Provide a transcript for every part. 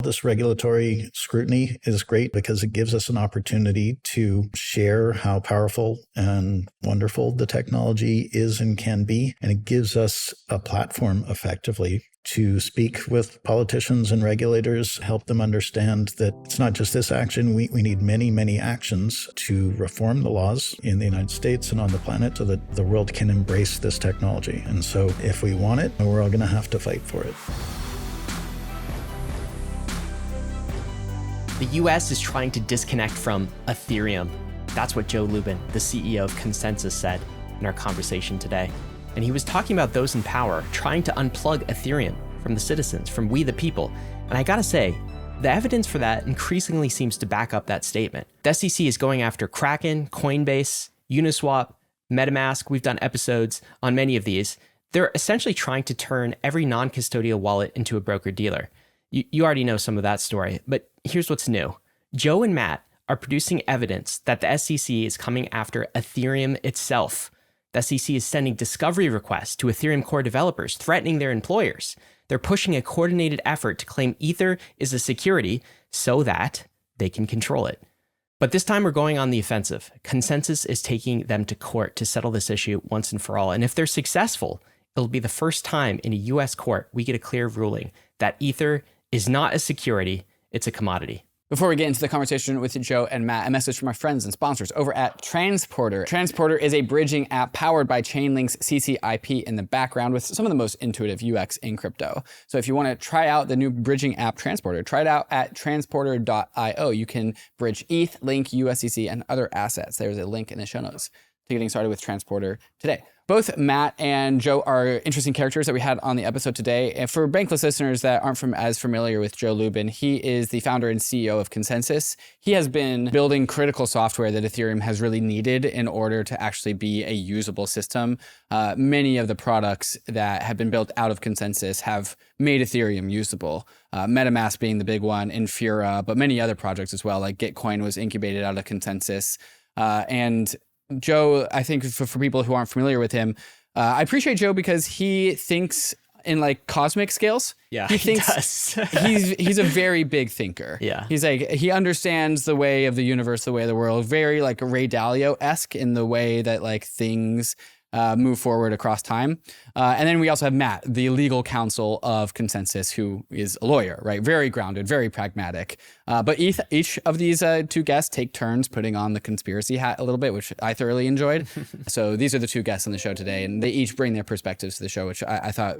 This regulatory scrutiny is great because it gives us an opportunity to share how powerful and wonderful the technology is and can be. And it gives us a platform effectively to speak with politicians and regulators, help them understand that it's not just this action. We need many, many actions to reform the laws in the United States and on the planet so that the world can embrace this technology. And so if we want it, we're all going to have to fight for it. The US is trying to disconnect from Ethereum. That's what Joe Lubin, the CEO of Consensys, said in our conversation today. And he was talking about those in power trying to unplug Ethereum from the citizens, from we the people. And I gotta say, the evidence for that increasingly seems to back up that statement. The SEC is going after Kraken, Coinbase, Uniswap, Metamask. We've done episodes on many of these. They're essentially trying to turn every non-custodial wallet into a broker-dealer. You already know some of that story, but here's what's new. Joe and Matt are producing evidence that the SEC is coming after Ethereum itself. The SEC is sending discovery requests to Ethereum core developers, threatening their employers. They're pushing a coordinated effort to claim Ether is a security so that they can control it. But this time we're going on the offensive. Consensys is taking them to court to settle this issue once and for all. And if they're successful, it'll be the first time in a US court we get a clear ruling that Ether is not a security, it's a commodity. Before we get into the conversation with Joe and Matt, a message from our friends and sponsors over at Transporter. Transporter is a bridging app powered by Chainlink's CCIP in the background with some of the most intuitive UX in crypto. So if you want to try out the new bridging app Transporter, try it out at transporter.io. You can bridge ETH, Link, USDC, and other assets. There's a link in the show notes to getting started with Transporter today. Both Matt and Joe are interesting characters that we had on the episode today. And for Bankless listeners that aren't as familiar with Joe Lubin, he is the founder and CEO of Consensys. He has been building critical software that Ethereum has really needed in order to actually be a usable system. Many of the products that have been built out of Consensys have made Ethereum usable. MetaMask being the big one, Infura, but many other projects as well, like Gitcoin was incubated out of Consensys. And Joe, I think for people who aren't familiar with him, I appreciate Joe because he thinks in like cosmic scales. Yeah, he thinks he's a very big thinker. Yeah, he's like, he understands the way of the universe, the way of the world, very like Ray Dalio-esque in the way that like things move forward across time. And then we also have Matt, the legal counsel of Consensys, who is a lawyer, right? Very grounded, very pragmatic. But each of these two guests take turns putting on the conspiracy hat a little bit, which I thoroughly enjoyed. So these are the two guests on the show today, and they each bring their perspectives to the show, which I thought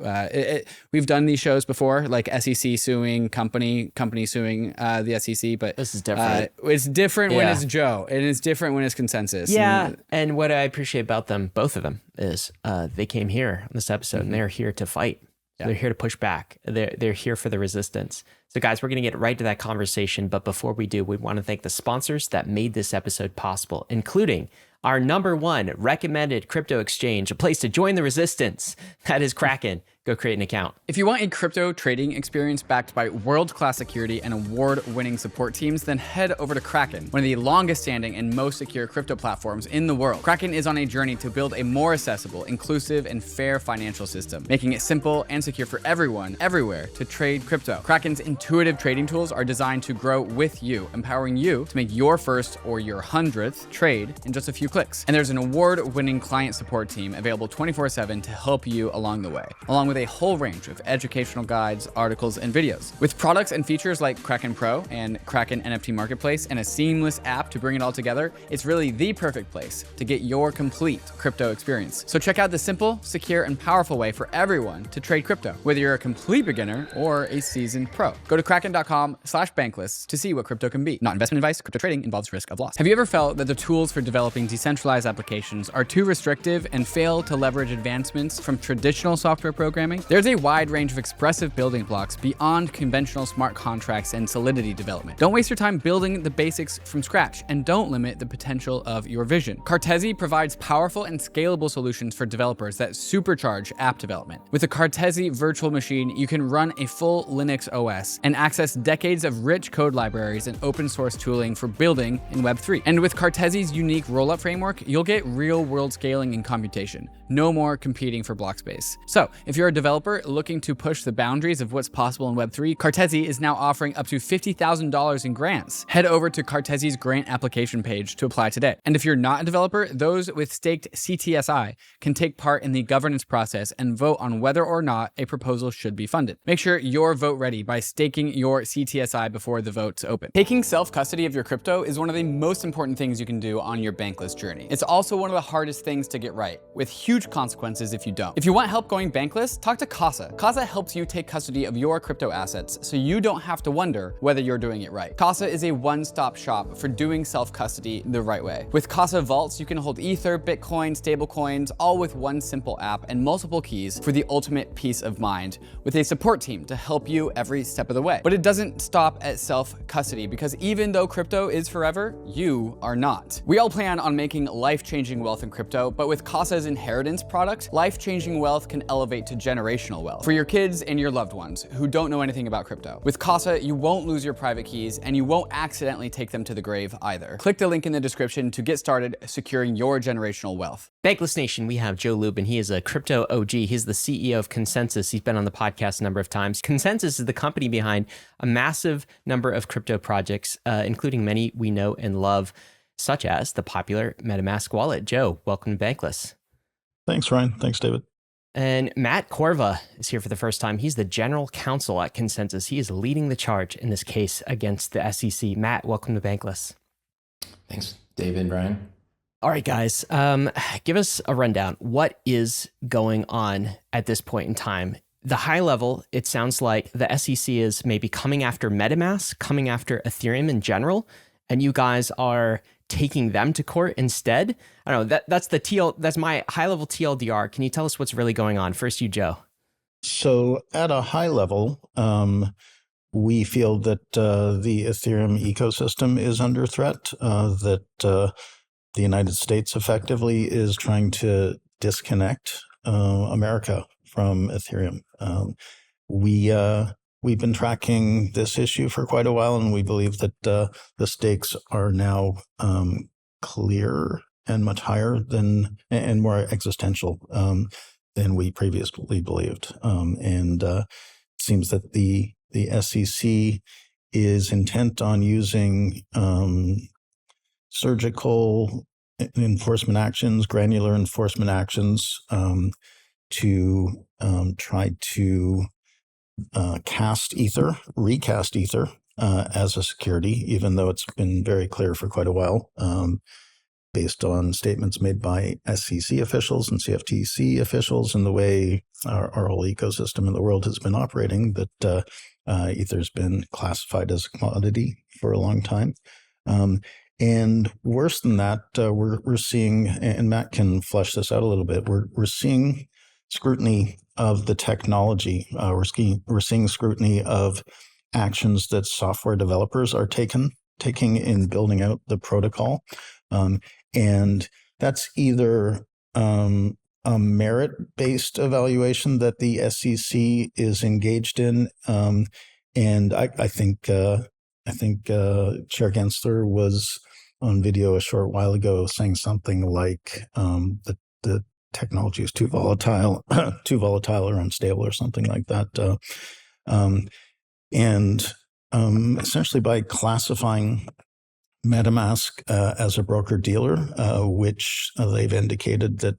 we've done these shows before, like SEC suing company suing the SEC, but this is different. It's different when it's Joe, and it's different when it's Consensys. Yeah, and what I appreciate about them, both of them, is they came here on this episode and they're here to fight. Yeah. They're here to push back. They're here for the resistance. So guys, we're going to get right to that conversation. But before we do, we want to thank the sponsors that made this episode possible, including our #1 recommended crypto exchange, a place to join the resistance. That is Kraken. Go create an account. If you want a crypto trading experience backed by world-class security and award-winning support teams, then head over to Kraken, one of the longest-standing and most secure crypto platforms in the world. Kraken is on a journey to build a more accessible, inclusive, and fair financial system, making it simple and secure for everyone, everywhere, to trade crypto. Kraken's intuitive trading tools are designed to grow with you, empowering you to make your first or your 100th trade in just a few clicks. And there's an award-winning client support team available 24/7 to help you along the way, along with a whole range of educational guides, articles, and videos. With products and features like Kraken Pro and Kraken NFT Marketplace and a seamless app to bring it all together, it's really the perfect place to get your complete crypto experience. So check out the simple, secure, and powerful way for everyone to trade crypto, whether you're a complete beginner or a seasoned pro. Go to kraken.com/bankless to see what crypto can be. Not investment advice, crypto trading involves risk of loss. Have you ever felt that the tools for developing decentralized applications are too restrictive and fail to leverage advancements from traditional software programming? There's a wide range of expressive building blocks beyond conventional smart contracts and Solidity development. Don't waste your time building the basics from scratch, and don't limit the potential of your vision. Cartesi provides powerful and scalable solutions for developers that supercharge app development. With the Cartesi virtual machine, you can run a full Linux OS tools and access decades of rich code libraries and open source tooling for building in Web3. And with Cartesi's unique rollup framework, you'll get real-world scaling and computation. No more competing for block space. So, if you're a developer looking to push the boundaries of what's possible in Web3, Cartesi is now offering up to $50,000 in grants. Head over to Cartesi's grant application page to apply today. And if you're not a developer, those with staked CTSI can take part in the governance process and vote on whether or not a proposal should be funded. Make sure you're vote ready by staking your CTSI before the votes open. Taking self-custody of your crypto is one of the most important things you can do on your Bankless journey. It's also one of the hardest things to get right, with huge consequences if you don't. If you want help going Bankless, talk to Casa. Casa helps you take custody of your crypto assets so you don't have to wonder whether you're doing it right. Casa is a one-stop shop for doing self-custody the right way. With Casa Vaults, you can hold Ether, Bitcoin, stablecoins, all with one simple app and multiple keys for the ultimate peace of mind, with a support team to help you every step of the way. But it doesn't stop at self-custody, because even though crypto is forever, you are not. We all plan on making life-changing wealth in crypto, but with Casa's inheritance product, life-changing wealth can elevate to generational wealth for your kids and your loved ones who don't know anything about crypto. With Casa, you won't lose your private keys and you won't accidentally take them to the grave either. Click the link in the description to get started securing your generational wealth. Bankless Nation, we have Joe Lubin. He is a crypto OG. He's the CEO of Consensys. He's been on the podcast a number of times. Consensys is the company behind a massive number of crypto projects, including many we know and love, such as the popular MetaMask wallet. Joe, welcome to Bankless. Thanks, Ryan. Thanks, David. And Matt Corva is here for the first time. He's the General Counsel at Consensys. He is leading the charge in this case against the SEC. Matt, welcome to Bankless. Thanks, David, Ryan. All right, guys, give us a rundown. What is going on at this point in time? The high level, it sounds like the SEC is maybe coming after MetaMask, coming after Ethereum in general, and you guys are taking them to court instead. I don't know, that's my high level TLDR. Can you tell us what's really going on? First, you, Joe. So at a high level, we feel that the Ethereum ecosystem is under threat, that the United States effectively is trying to disconnect America from Ethereum. We've been tracking this issue for quite a while, and we believe that the stakes are now clear and much higher than and more existential than we previously believed. And it seems that the SEC is intent on using surgical enforcement actions, granular enforcement actions to try to recast Ether as a security, even though it's been very clear for quite a while, based on statements made by SEC officials and CFTC officials and the way our whole ecosystem in the world has been operating, that Ether's been classified as a commodity for a long time. And worse than that, we're seeing, and Matt can flesh this out a little bit, we're seeing scrutiny of the technology. We're seeing scrutiny of actions that software developers are taking in building out the protocol. And that's either a merit-based evaluation that the SEC is engaged in. And I think Chair Gensler was on video a short while ago saying something like the technology is too volatile or unstable or something like that. Essentially by classifying MetaMask as a broker-dealer, which they've indicated that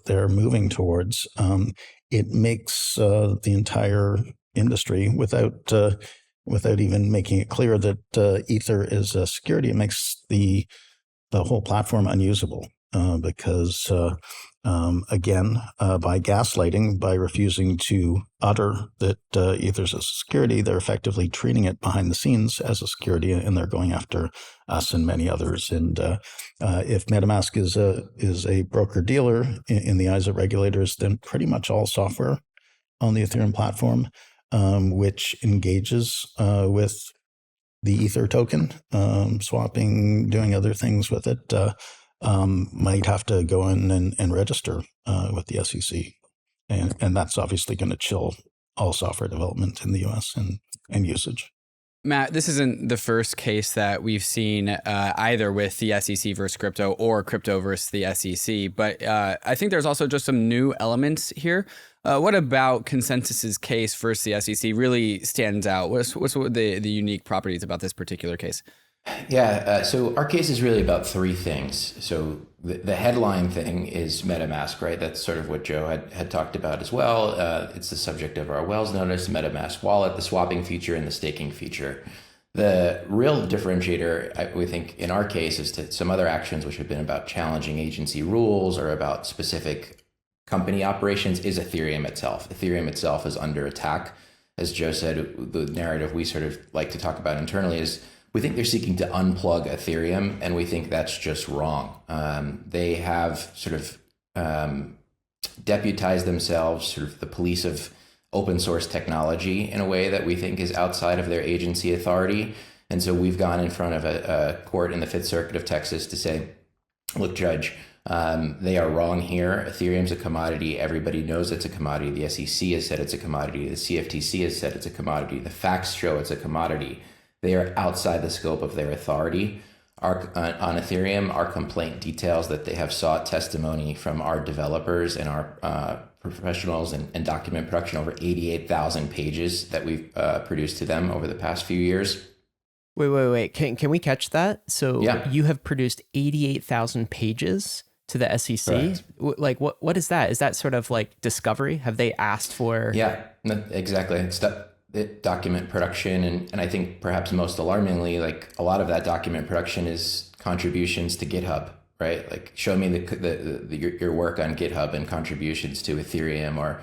they're moving towards, it makes the entire industry, without even making it clear that Ether is a security, it makes the whole platform unusable. Because, again, by gaslighting, by refusing to utter that Ether's a security, they're effectively treating it behind the scenes as a security, and they're going after us and many others. And if MetaMask is a broker-dealer in the eyes of regulators, then pretty much all software on the Ethereum platform, which engages with the Ether token, swapping, doing other things with it, might have to go in and register with the SEC. And that's obviously going to chill all software development in the US and usage. Matt, this isn't the first case that we've seen either with the SEC versus crypto or crypto versus the SEC, but I think there's also just some new elements here. What about Consensys's case versus the SEC really stands out? What's the unique properties about this particular case? Yeah, so our case is really about three things. So the headline thing is MetaMask, right? That's sort of what Joe had talked about as well. It's the subject of our Wells notice, MetaMask wallet, the swapping feature, and the staking feature. The real differentiator, we think, in our case is to some other actions which have been about challenging agency rules or about specific company operations is Ethereum itself. Ethereum itself is under attack. As Joe said, the narrative we sort of like to talk about internally is we think they're seeking to unplug Ethereum, and we think that's just wrong. They have sort of deputized themselves, sort of the police of open source technology in a way that we think is outside of their agency authority. And so we've gone in front of a court in the Fifth Circuit of Texas to say, look, Judge, they are wrong here. Ethereum's a commodity. Everybody knows it's a commodity. The SEC has said it's a commodity. The CFTC has said it's a commodity. The facts show it's a commodity. They are outside the scope of their authority. On Ethereum, our complaint details that they have sought testimony from our developers and our professionals and document production, over 88,000 pages that we've produced to them over the past few years. Wait. Can we catch that? So yeah. You have produced 88,000 pages to the SEC? Correct. Like what is that? Is that sort of like discovery? Have they asked for? Yeah, exactly. It's document production, and I think perhaps most alarmingly, like a lot of that document production is contributions to GitHub, right? Like show me your work on GitHub and contributions to Ethereum or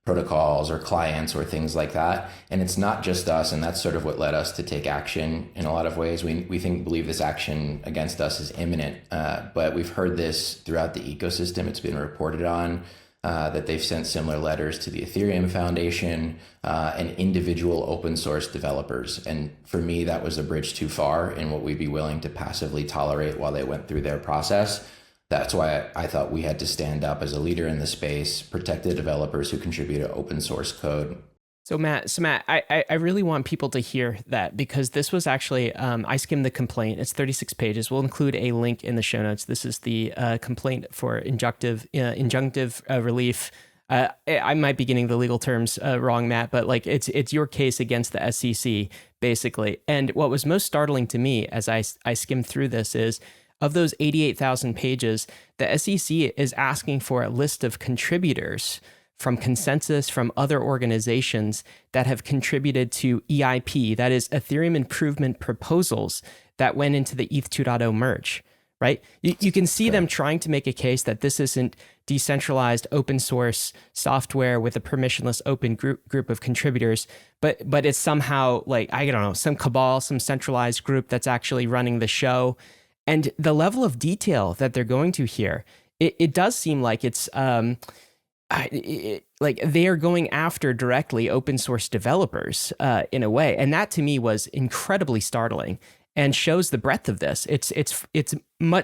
protocols or clients or things like that. And it's not just us, and that's sort of what led us to take action in a lot of ways. We believe this action against us is imminent, but we've heard this throughout the ecosystem. It's been reported on. That they've sent similar letters to the Ethereum Foundation and individual open source developers. And for me, that was a bridge too far in what we'd be willing to passively tolerate while they went through their process. That's why I thought we had to stand up as a leader in the space, protect the developers who contribute to open source code. So Matt, I really want people to hear that, because this was actually, I skimmed the complaint. It's 36 pages. We'll include a link in the show notes. This is the complaint for injunctive relief. I might be getting the legal terms wrong, Matt, but like it's your case against the SEC, basically. And what was most startling to me as I skimmed through this is, of those 88,000 pages, the SEC is asking for a list of contributors from Consensys, from other organizations that have contributed to EIP, that is Ethereum Improvement Proposals that went into the ETH 2.0 merge, right? You can see them trying to make a case that this isn't decentralized open source software with a permissionless open group of contributors, but it's somehow like, I don't know, some cabal, some centralized group that's actually running the show. And the level of detail that they're going to here, it does seem like it's... like they are going after directly open source developers in a way. And that to me was incredibly startling and shows the breadth of this. It's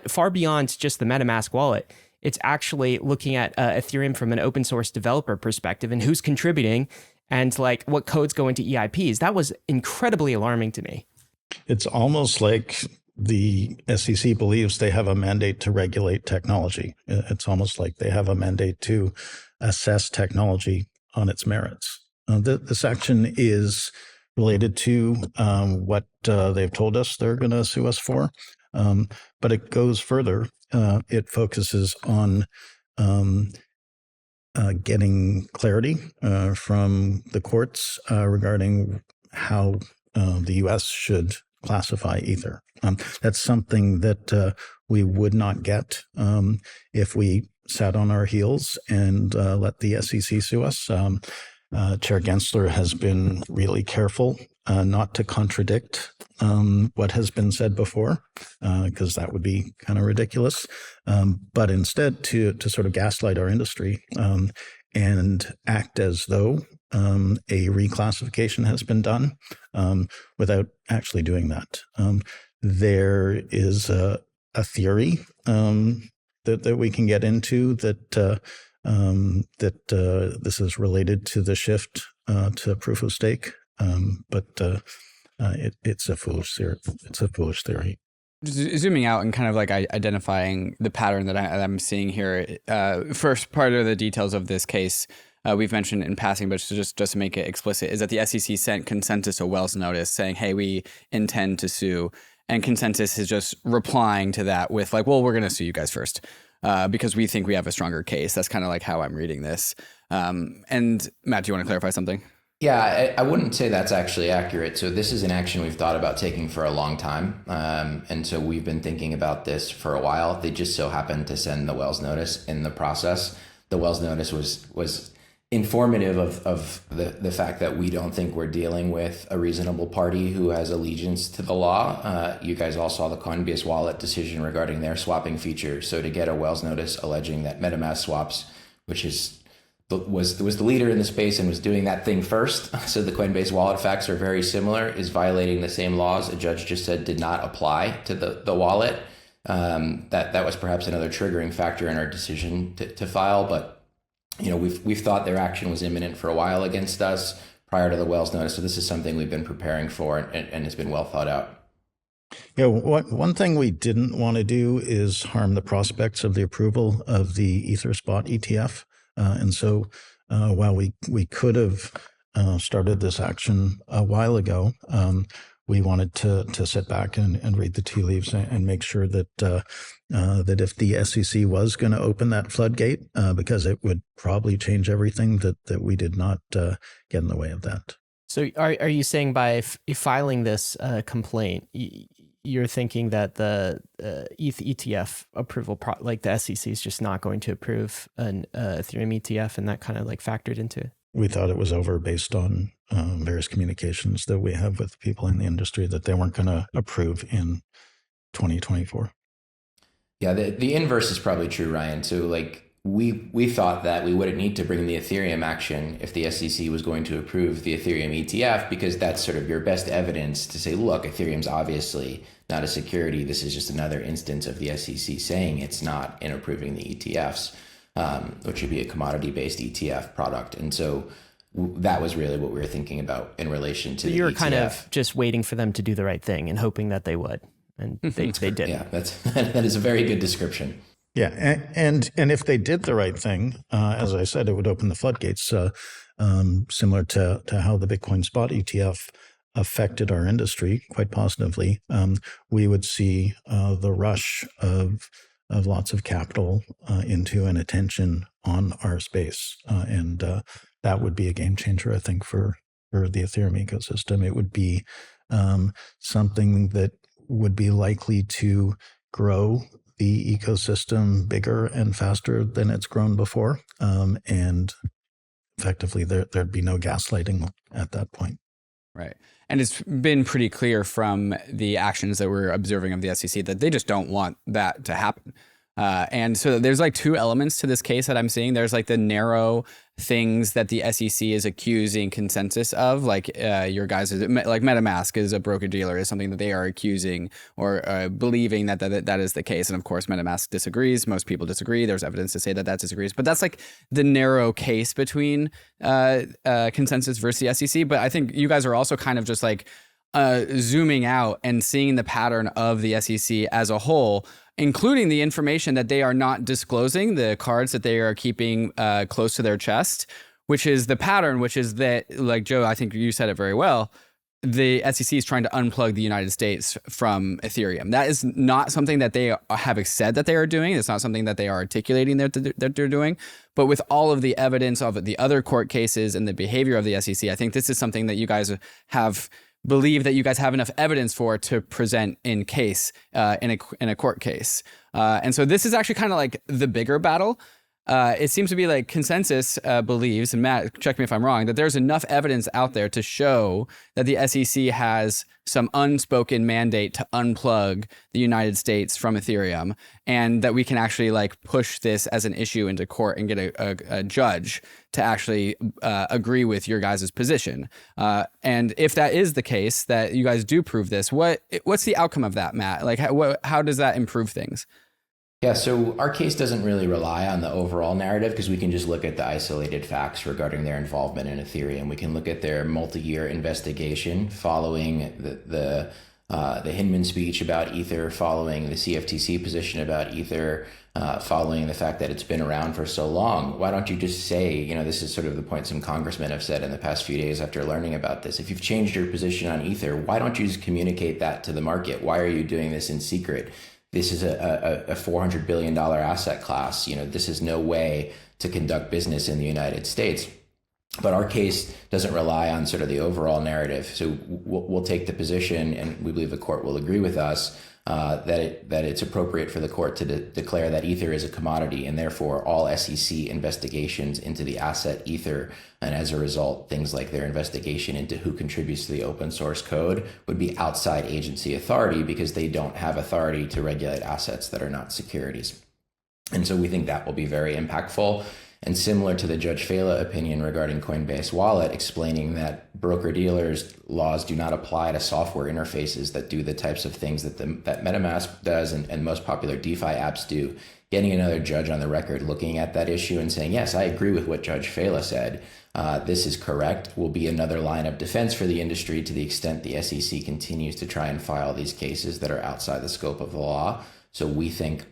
far beyond just the MetaMask wallet. It's actually looking at Ethereum from an open source developer perspective and who's contributing and like what codes go into EIPs. That was incredibly alarming to me. It's almost like the SEC believes they have a mandate to regulate technology. It's almost like they have a mandate to assess technology on its merits. This action is related to what they've told us they're going to sue us for, but it goes further. It focuses on getting clarity from the courts regarding how the U.S. should classify Ether. That's something that we would not get if we sat on our heels and let the SEC sue us. Chair Gensler has been really careful not to contradict what has been said before, because that would be kind of ridiculous, but instead to sort of gaslight our industry and act as though a reclassification has been done without actually doing that. There is a theory that we can get into that this is related to the shift to proof of stake, but it's a foolish theory. It's a foolish theory. Zooming out and kind of like identifying the pattern that I'm seeing here. First part of the details of this case we've mentioned in passing, but just to make it explicit, is that the SEC sent Consensys a Wells notice saying, hey, we intend to sue. And Consensys is just replying to that with like, well, we're going to sue you guys first because we think we have a stronger case. That's kind of like how I'm reading this. And Matt, do you want to clarify something? Yeah, I wouldn't say that's actually accurate. So this is an action we've thought about taking for a long time. And so we've been thinking about this for a while. They just so happened to send the Wells notice in the process. The Wells notice was informative of the fact that we don't think we're dealing with a reasonable party who has allegiance to the law. You guys all saw the Coinbase wallet decision regarding their swapping feature. So to get a Wells notice alleging that MetaMask swaps, which was the leader in the space and was doing that thing first, so the Coinbase wallet facts are very similar, is violating the same laws a judge just said did not apply to the wallet. That was perhaps another triggering factor in our decision to file, but we've thought their action was imminent for a while against us prior to the Wells notice. So this is something we've been preparing for and has been well thought out. Yeah, one thing we didn't want to do is harm the prospects of the approval of the EtherSpot ETF. And so while we could have started this action a while ago, we wanted to sit back and read the tea leaves and make sure that that if the SEC was going to open that floodgate, because it would probably change everything, that we did not get in the way of that. So are you saying by filing this complaint, you're thinking that the ETH ETF approval, like the SEC is just not going to approve an Ethereum ETF, and that kind of like factored into it? We thought it was over based on various communications that we have with people in the industry that they weren't going to approve in 2024. Yeah, the inverse is probably true, Ryan. So like we thought that we wouldn't need to bring the Ethereum action if the SEC was going to approve the Ethereum ETF, because that's sort of your best evidence to say, look, Ethereum's obviously not a security. This is just another instance of the SEC saying it's not in approving the ETFs, which would be a commodity-based ETF product. And so that was really what we were thinking about in relation to the ETF. You were kind of just waiting for them to do the right thing and hoping that they would. And they did. Yeah, that is a very good description. Yeah, and if they did the right thing, as I said, it would open the floodgates, similar to how the Bitcoin spot ETF affected our industry quite positively. We would see the rush of lots of capital into and attention on our space, and that would be a game changer, I think, for the Ethereum ecosystem. It would be something that would be likely to grow the ecosystem bigger and faster than it's grown before. And effectively, there'd be no gaslighting at that point. Right. And it's been pretty clear from the actions that we're observing of the SEC that they just don't want that to happen. And so there's like two elements to this case that I'm seeing. There's like the narrow things that the SEC is accusing Consensys of, like your guys, like MetaMask is a broker dealer, is something that they are accusing or believing that is the case. And of course, MetaMask disagrees. Most people disagree. There's evidence to say that disagrees. But that's like the narrow case between Consensys versus the SEC. But I think you guys are also kind of just like zooming out and seeing the pattern of the SEC as a whole, including the information that they are not disclosing, the cards that they are keeping close to their chest, which is the pattern, which is that, like Joe, I think you said it very well, the SEC is trying to unplug the United States from Ethereum. That is not something that they have said that they are doing. It's not something that they are articulating that they're doing. But with all of the evidence of the other court cases and the behavior of the SEC, I think this is something that you guys believe that you guys have enough evidence for to present in case in a court case. And so this is actually kind of like the bigger battle. It seems to be like Consensys believes, and Matt, check me if I'm wrong, that there's enough evidence out there to show that the SEC has some unspoken mandate to unplug the United States from Ethereum, and that we can actually like push this as an issue into court and get a judge to actually agree with your guys' position. And if that is the case, that you guys do prove this, what's the outcome of that, Matt? Like, how does that improve things? Yeah, so our case doesn't really rely on the overall narrative because we can just look at the isolated facts regarding their involvement in Ethereum. We can look at their multi-year investigation following the Hinman speech about Ether, following the CFTC position about Ether, following the fact that it's been around for so long. Why don't you just say, this is sort of the point some congressmen have said in the past few days after learning about this. If you've changed your position on Ether, why don't you just communicate that to the market? Why are you doing this in secret? This is a $400 billion asset class. This is no way to conduct business in the United States. But our case doesn't rely on sort of the overall narrative. So we'll take the position, and we believe the court will agree with us, that it's appropriate for the court to declare that Ether is a commodity, and therefore all SEC investigations into the asset Ether, and as a result, things like their investigation into who contributes to the open source code would be outside agency authority because they don't have authority to regulate assets that are not securities. And so we think that will be very impactful. And similar to the Judge Fela opinion regarding Coinbase Wallet, explaining that broker-dealers laws do not apply to software interfaces that do the types of things that MetaMask does and most popular DeFi apps do. Getting another judge on the record looking at that issue and saying, yes, I agree with what Judge Fela said. This is correct, will be another line of defense for the industry to the extent the SEC continues to try and file these cases that are outside the scope of the law. So we think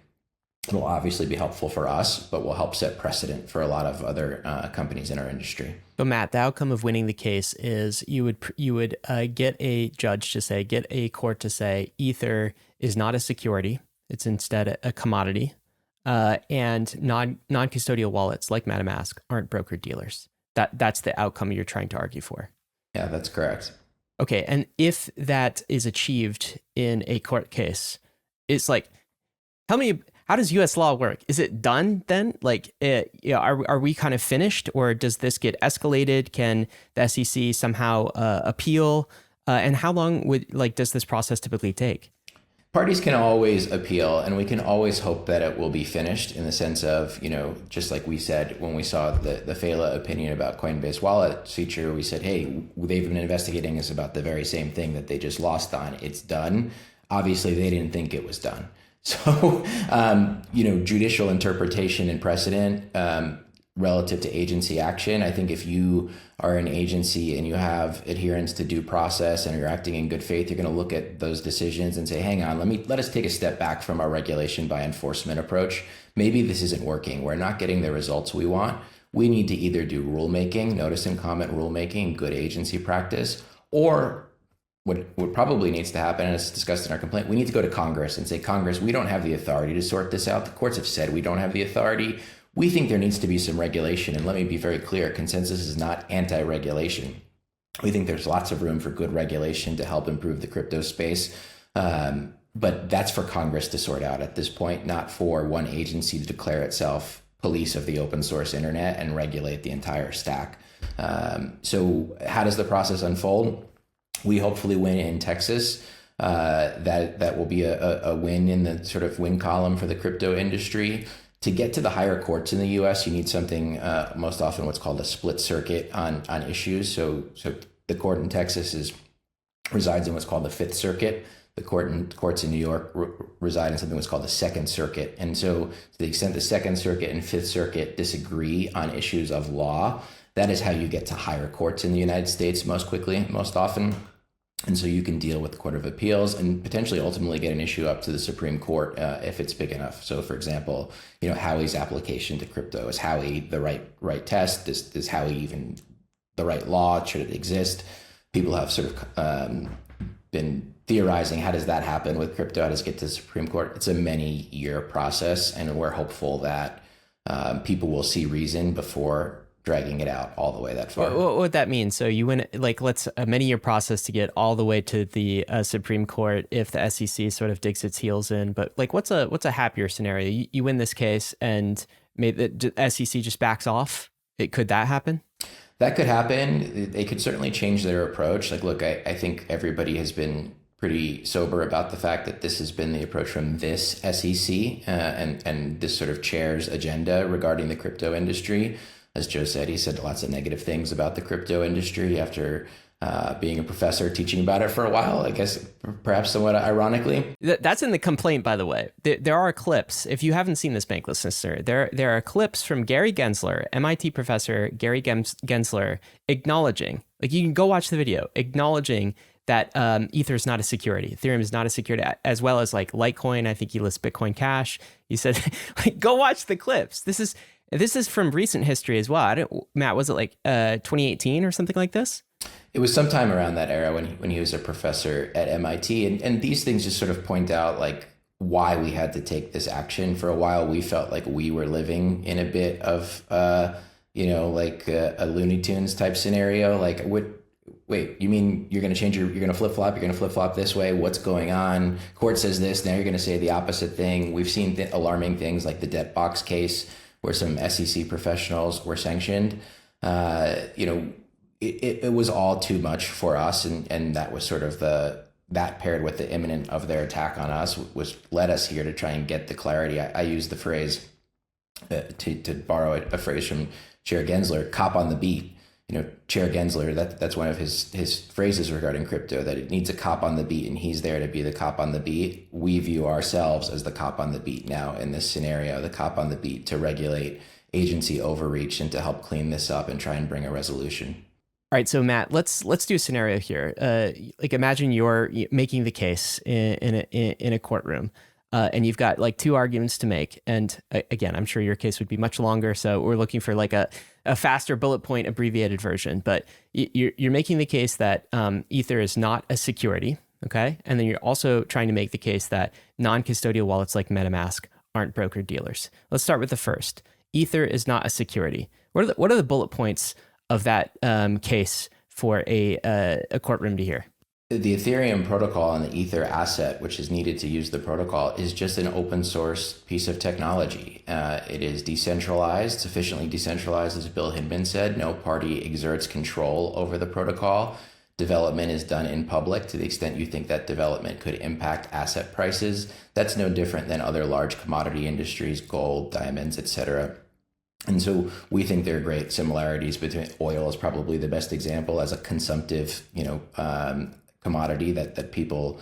it'll obviously be helpful for us, but will help set precedent for a lot of other companies in our industry. So Matt, the outcome of winning the case is you would get a judge to say, get a court to say, Ether is not a security; it's instead a commodity, and non-custodial wallets like MetaMask aren't broker dealers. That's the outcome you're trying to argue for. Yeah, that's correct. Okay, and if that is achieved in a court case, it's like, tell me, how does U.S. law work? Is it done then? Like, are we kind of finished, or does this get escalated? Can the SEC somehow appeal? And how long does this process typically take? Parties can always appeal, and we can always hope that it will be finished in the sense of, just like we said when we saw the Fela opinion about Coinbase Wallet feature, we said, hey, they've been investigating us about the very same thing that they just lost on. It's done. Obviously, they didn't think it was done. So, judicial interpretation and precedent relative to agency action. I think if you are an agency and you have adherence to due process and you're acting in good faith, you're going to look at those decisions and say, hang on, let us take a step back from our regulation by enforcement approach. Maybe this isn't working. We're not getting the results we want. We need to either do rulemaking, notice and comment rulemaking, good agency practice, or what probably needs to happen, and it's discussed in our complaint, we need to go to Congress and say, Congress, we don't have the authority to sort this out. The courts have said we don't have the authority. We think there needs to be some regulation. And let me be very clear, Consensys is not anti-regulation. We think there's lots of room for good regulation to help improve the crypto space. But that's for Congress to sort out at this point, not for one agency to declare itself police of the open source internet and regulate the entire stack. So how does the process unfold? We hopefully win in Texas. That will be a win in the sort of win column for the crypto industry. To get to the higher courts in the U.S., you need something most often what's called a split circuit on issues. So the court in Texas resides in what's called the Fifth Circuit. The courts in New York reside in something what's called the Second Circuit. And so to the extent the Second Circuit and Fifth Circuit disagree on issues of law, that is how you get to higher courts in the United States most quickly, most often. And so you can deal with the Court of Appeals and potentially ultimately get an issue up to the Supreme Court if it's big enough. So, for example, Howey's application to crypto, is Howey the right test? Is Howey even the right law? Should it exist? People have sort of been theorizing, how does that happen with crypto? How does it get to the Supreme Court? It's a many-year process, and we're hopeful that people will see reason before dragging it out all the way that far. What would that mean? So you win, let's a many-year process to get all the way to the Supreme Court if the SEC sort of digs its heels in. But what's a happier scenario? You win this case and maybe the SEC just backs off. Could that happen? That could happen. They could certainly change their approach. I think everybody has been pretty sober about the fact that this has been the approach from this SEC and this sort of chair's agenda regarding the crypto industry. As Joe said, he said lots of negative things about the crypto industry after being a professor, teaching about it for a while, I guess, perhaps somewhat ironically. That's in the complaint, by the way. There are clips. If you haven't seen this, Bankless listener, there are clips from Gary Gensler, MIT professor Gary Gensler, acknowledging, like, you can go watch the video, acknowledging that Ether is not a security. Ethereum is not a security, as well as like Litecoin. I think he lists Bitcoin Cash. He said, like, go watch the clips. This is from recent history as well. Matt, was it like 2018 or something like this? It was sometime around that era when he was a professor at MIT. And these things just sort of point out like why we had to take this action. For a while, we felt like we were living in a bit of, like a Looney Tunes type scenario. Like, wait, you mean you're going to you're going to flip-flop, you're going to flip-flop this way? What's going on? Court says this, now you're going to say the opposite thing. We've seen alarming things like the debt box case where some SEC professionals were sanctioned. It was all too much for us, and that was sort of that paired with the imminent of their attack on us led us here to try and get the clarity. I use the phrase to borrow a phrase from Chair Gensler, cop on the beat. Chair Gensler, that's one of his phrases regarding crypto, that it needs a cop on the beat, and he's there to be the cop on the beat. We view ourselves as the cop on the beat now in this scenario, the cop on the beat to regulate agency overreach and to help clean this up and try and bring a resolution. All right, so Matt, let's do a scenario here. Like, imagine you're making the case in a courtroom, and you've got like two arguments to make. And again, I'm sure your case would be much longer, so we're looking for like a faster bullet point abbreviated version. But you're making the case that Ether is not a security, okay? And then you're also trying to make the case that non-custodial wallets like MetaMask aren't broker dealers. Let's start with the first. Ether is not a security. What are the bullet points of that case for a courtroom to hear? The Ethereum protocol and the Ether asset, which is needed to use the protocol, is just an open source piece of technology. It is decentralized, sufficiently decentralized, as Bill Hinman said. No party exerts control over the protocol. Development is done in public to the extent you think that development could impact asset prices. That's no different than other large commodity industries, gold, diamonds, etc. And so we think there are great similarities between oil is probably the best example as a consumptive, commodity that people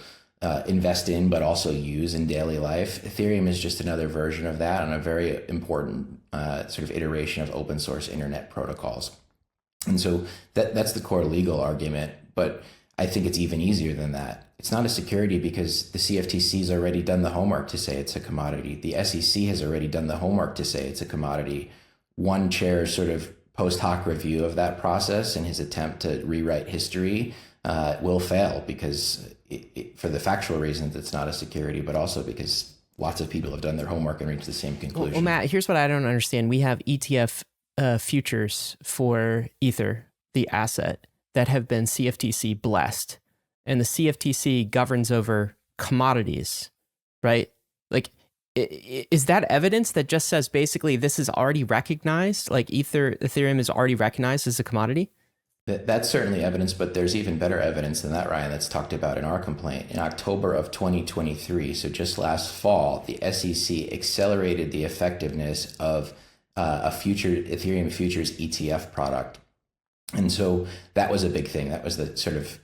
invest in, but also use in daily life. Ethereum is just another version of that and a very important sort of iteration of open source internet protocols. And so that's the core legal argument. But I think it's even easier than that. It's not a security because the CFTC has already done the homework to say it's a commodity. The SEC has already done the homework to say it's a commodity. One chair's sort of post hoc review of that process and his attempt to rewrite history will fail because for the factual reasons it's not a security, but also because lots of people have done their homework and reached the same conclusion. Well, Matt, here's what I don't understand. We have ETF futures for Ether, the asset, that have been CFTC blessed, and the CFTC governs over commodities, right? Like, is that evidence that just says basically this is already recognized, like Ethereum is already recognized as a commodity? That's certainly evidence, but there's even better evidence than that, Ryan, that's talked about in our complaint. In October of 2023, so just last fall, the SEC accelerated the effectiveness of a Ethereum futures ETF product. And so that was a big thing. That was the sort of,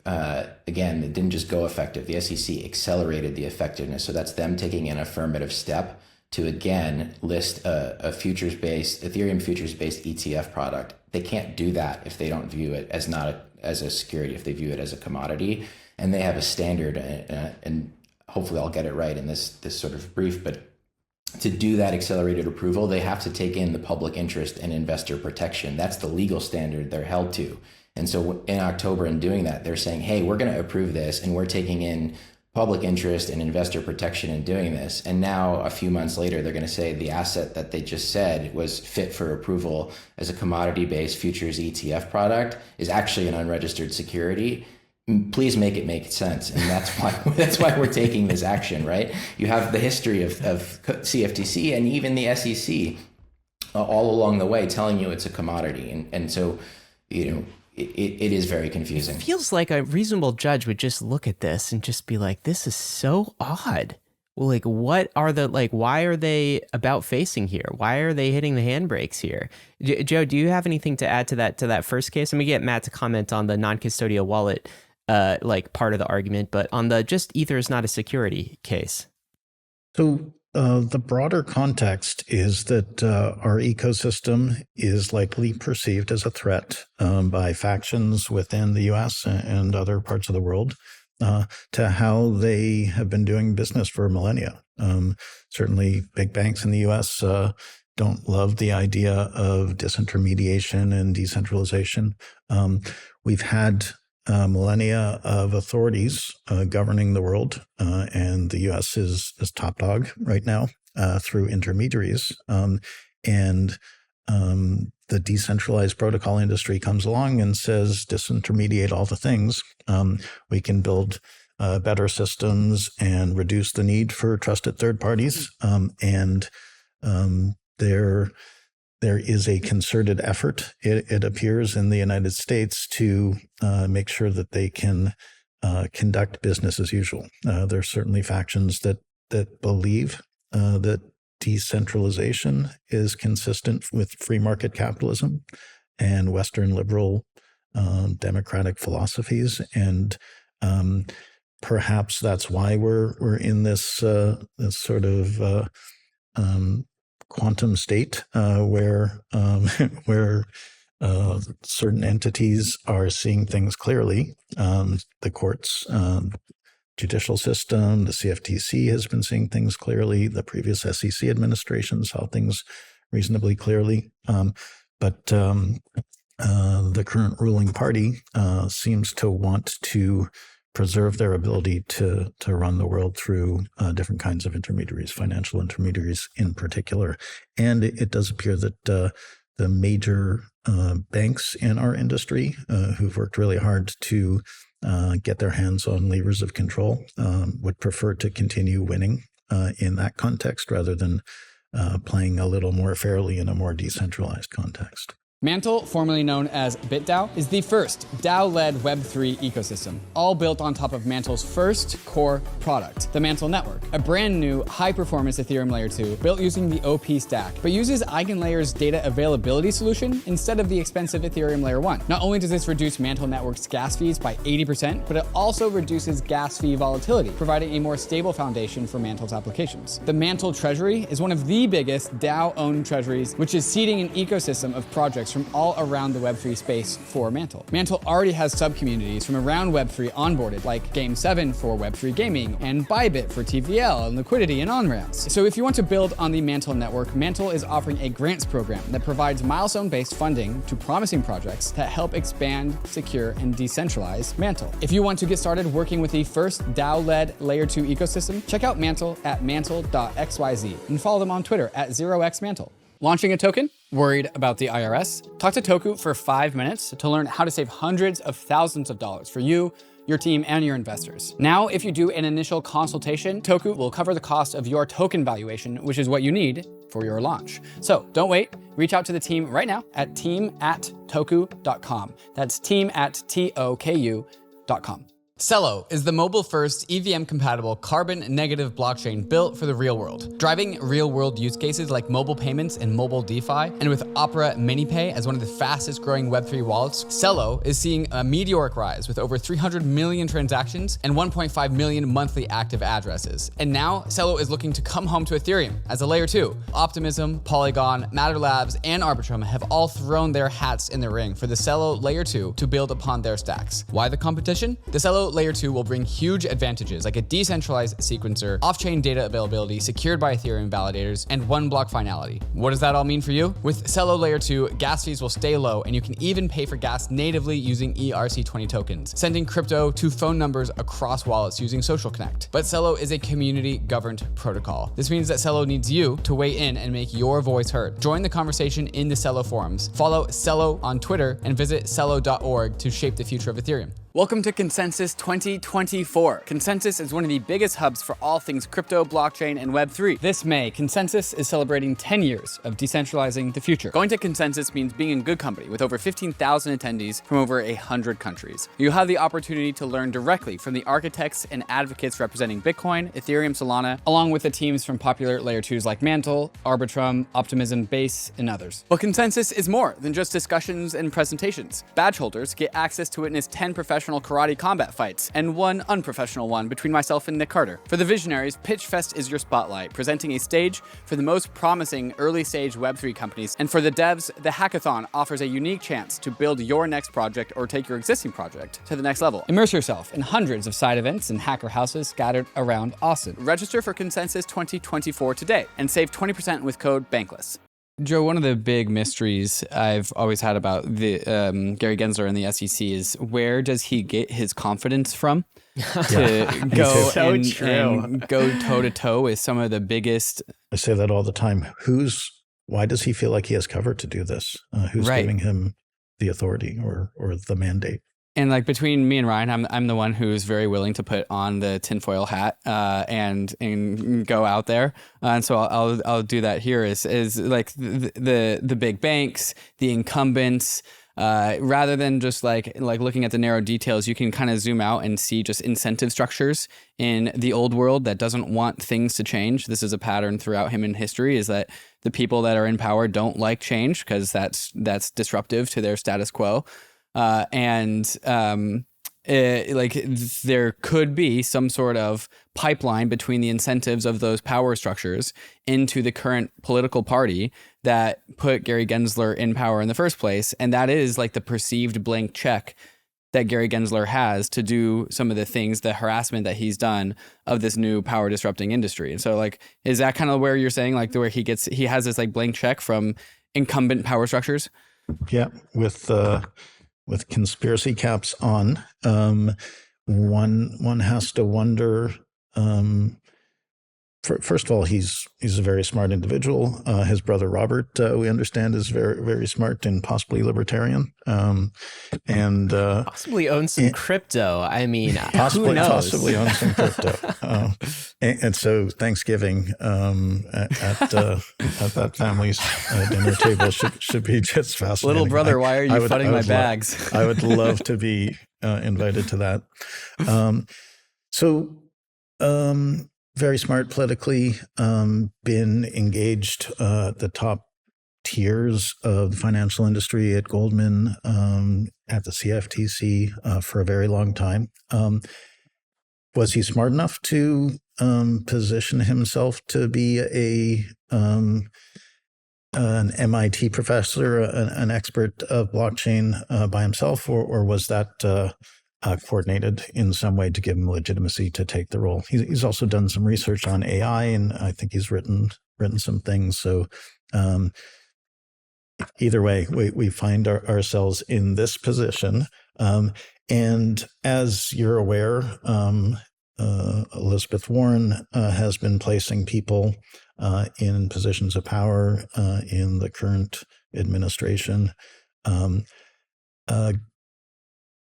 again, it didn't just go effective. The SEC accelerated the effectiveness. So that's them taking an affirmative step to, again, list a Ethereum futures-based ETF product. They can't do that if they don't view it as as a security, if they view it as a commodity. And they have a standard, and hopefully I'll get it right in this sort of brief, but to do that accelerated approval, they have to take in the public interest and investor protection. That's the legal standard they're held to. And so in October, in doing that, they're saying, hey, we're going to approve this, and we're taking in public interest and investor protection in doing this. And now a few months later, they're going to say the asset that they just said was fit for approval as a commodity-based futures ETF product is actually an unregistered security. Please make it make sense. And that's why we're taking this action, right? You have the history of CFTC and even the SEC all along the way telling you it's a commodity. And so, it is very confusing. It feels like a reasonable judge would just look at this and just be like, this is so odd. well, like, what are the, like, why are they about facing here? Why are they hitting the handbrakes here? Joe, do you have anything to add to that first case? I'm gonna get Matt to comment on the non-custodial wallet, like part of the argument, but on the just Ether is not a security case. So the broader context is that our ecosystem is likely perceived as a threat by factions within the US and other parts of the world to how they have been doing business for millennia. Certainly big banks in the US don't love the idea of disintermediation and decentralization. We've had millennia of authorities governing the world, and the U.S. is top dog right now through intermediaries. And the decentralized protocol industry comes along and says, disintermediate all the things. We can build better systems and reduce the need for trusted third parties. And there is a concerted effort, it appears, in the United States to make sure that they can conduct business as usual. There are certainly factions that believe that decentralization is consistent with free market capitalism and Western liberal democratic philosophies, and perhaps that's why we're in this sort of quantum state where certain entities are seeing things clearly. The courts, judicial system, the CFTC has been seeing things clearly. The previous SEC administration saw things reasonably clearly. But the current ruling party seems to want to preserve their ability to run the world through different kinds of intermediaries, financial intermediaries in particular. And it does appear that the major banks in our industry who've worked really hard to get their hands on levers of control would prefer to continue winning in that context rather than playing a little more fairly in a more decentralized context. Mantle, formerly known as BitDAO, is the first DAO-led Web3 ecosystem, all built on top of Mantle's first core product, the Mantle Network, a brand new high-performance Ethereum Layer 2 built using the OP stack, but uses EigenLayer's data availability solution instead of the expensive Ethereum Layer 1. Not only does this reduce Mantle Network's gas fees by 80%, but it also reduces gas fee volatility, providing a more stable foundation for Mantle's applications. The Mantle Treasury is one of the biggest DAO-owned treasuries, which is seeding an ecosystem of projects from all around the Web3 space for Mantle. Mantle already has sub-communities from around Web3 onboarded, like Game 7 for Web3 gaming, and Bybit for TVL and liquidity and on-ramps. So if you want to build on the Mantle network, Mantle is offering a grants program that provides milestone-based funding to promising projects that help expand, secure, and decentralize Mantle. If you want to get started working with the first DAO-led Layer 2 ecosystem, check out Mantle at mantle.xyz and follow them on Twitter at 0xmantle. Launching a token? Worried about the IRS? Talk to Toku for 5 minutes to learn how to save hundreds of thousands of dollars for you, your team, and your investors. Now, if you do an initial consultation, Toku will cover the cost of your token valuation, which is what you need for your launch. So don't wait. Reach out to the team right now at team@toku.com. That's team@toku.com. Celo is the mobile-first, EVM-compatible, carbon-negative blockchain built for the real world, driving real-world use cases like mobile payments and mobile DeFi. And with Opera MiniPay as one of the fastest-growing Web3 wallets, Celo is seeing a meteoric rise with over 300 million transactions and 1.5 million monthly active addresses. And now, Celo is looking to come home to Ethereum as a Layer 2. Optimism, Polygon, Matter Labs, and Arbitrum have all thrown their hats in the ring for the Celo Layer 2 to build upon their stacks. Why the competition? The Celo Layer 2 will bring huge advantages like a decentralized sequencer, off-chain data availability secured by Ethereum validators, and one-block finality. What does that all mean for you? With Celo Layer 2, gas fees will stay low, and you can even pay for gas natively using ERC20 tokens, sending crypto to phone numbers across wallets using Social Connect. But Celo is a community-governed protocol. This means that Celo needs you to weigh in and make your voice heard. Join the conversation in the Celo forums. Follow Celo on Twitter and visit celo.org to shape the future of Ethereum. Welcome to Consensys 2024. Consensys is one of the biggest hubs for all things crypto, blockchain, and Web3. This May, Consensys is celebrating 10 years of decentralizing the future. Going to Consensys means being in good company with over 15,000 attendees from over 100 countries. You'll have the opportunity to learn directly from the architects and advocates representing Bitcoin, Ethereum, Solana, along with the teams from popular layer 2s like Mantle, Arbitrum, Optimism, Base, and others. But Consensys is more than just discussions and presentations. Badge holders get access to witness 10 professional karate combat fights and one unprofessional one between myself and Nick Carter. For the visionaries, Pitch Fest is your spotlight, presenting a stage for the most promising early-stage Web3 companies. And for the devs, the hackathon offers a unique chance to build your next project or take your existing project to the next level. Immerse yourself in hundreds of side events and hacker houses scattered around Austin. Register for Consensys 2024 today and save 20% with code Bankless. Joe, one of the big mysteries I've always had about the Gary Gensler and the SEC is where does he get his confidence from to go and go toe to toe with some of the biggest? I say that all the time. Why does he feel like he has cover to do this? Who's giving him the authority or the mandate? And like between me and Ryan, I'm the one who's very willing to put on the tinfoil hat and go out there. And so I'll do that here. Is like the big banks, the incumbents. Rather than just like looking at the narrow details, you can kind of zoom out and see just incentive structures in the old world that doesn't want things to change. This is a pattern throughout human history, is that the people that are in power don't like change because that's disruptive to their status quo. There could be some sort of pipeline between the incentives of those power structures into the current political party that put Gary Gensler in power in the first place. And that is like the perceived blank check that Gary Gensler has to do some of the things, the harassment that he's done of this new power disrupting industry. And so like, is that kind of where you're saying like where he has this like blank check from incumbent power structures? Yeah. With conspiracy caps on, one has to wonder. First of all, he's a very smart individual. His brother Robert, we understand, is very, very smart and possibly libertarian, and possibly owns some crypto. I mean, possibly owns some crypto. And so Thanksgiving at that family's dinner table should be just fascinating. Little brother, why are you flooding my bags? I would love to be invited to that. Very smart politically, been engaged at the top tiers of the financial industry at Goldman, at the CFTC for a very long time. Was he smart enough to position himself to be an MIT professor, an expert of blockchain by himself, or was that coordinated in some way to give him legitimacy to take the role? He's also done some research on AI, and I think he's written some things. So either way, we find ourselves in this position. And as you're aware, Elizabeth Warren has been placing people in positions of power in the current administration.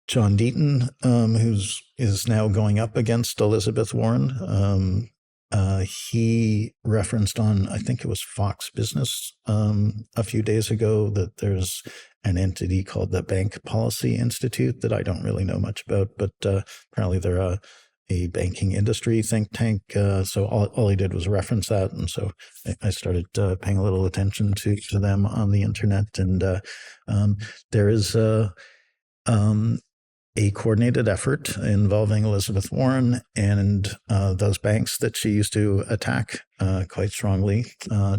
John Deaton, is now going up against Elizabeth Warren. He referenced on, I think it was Fox Business a few days ago, that there's an entity called the Bank Policy Institute that I don't really know much about, but apparently they're a banking industry think tank. So all he did was reference that. And so I started paying a little attention to them on the internet. And there is a coordinated effort involving Elizabeth Warren and those banks that she used to attack quite strongly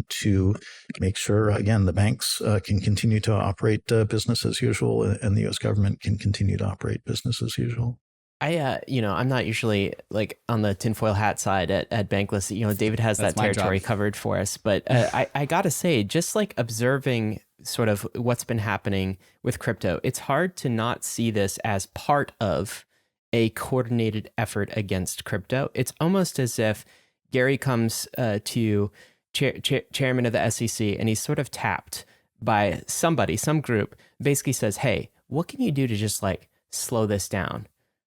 to make sure, again, the banks can continue to operate business as usual, and the U.S. government can continue to operate business as usual. I'm not usually like on the tinfoil hat side at Bankless. David has that territory covered for us. But I gotta say, just like observing sort of what's been happening with crypto, it's hard to not see this as part of a coordinated effort against crypto. It's almost as if Gary comes to chairman of the SEC, and he's sort of tapped by somebody, some group, basically says, hey, what can you do to just like slow this down,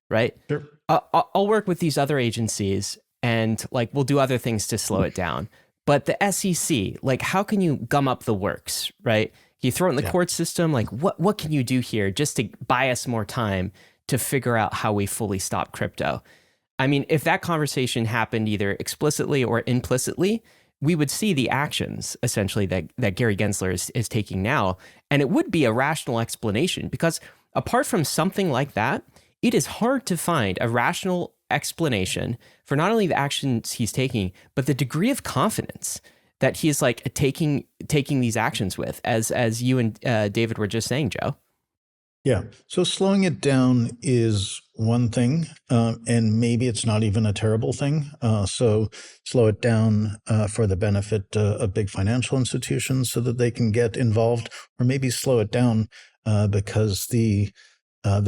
right? Sure. I'll work with these other agencies and like we'll do other things to slow it down. But the SEC, like how can you gum up the works, right? You throw it in the court system, like what can you do here just to buy us more time to figure out how we fully stop crypto? I mean, if that conversation happened either explicitly or implicitly, we would see the actions essentially that Gary Gensler is taking now. And it would be a rational explanation because apart from something like that, it is hard to find a rational explanation for not only the actions he's taking, but the degree of confidence that he's like taking these actions with, as you and David were just saying, Joe. Yeah. So slowing it down is one thing, and maybe it's not even a terrible thing. So slow it down for the benefit of big financial institutions so that they can get involved, or maybe slow it down because the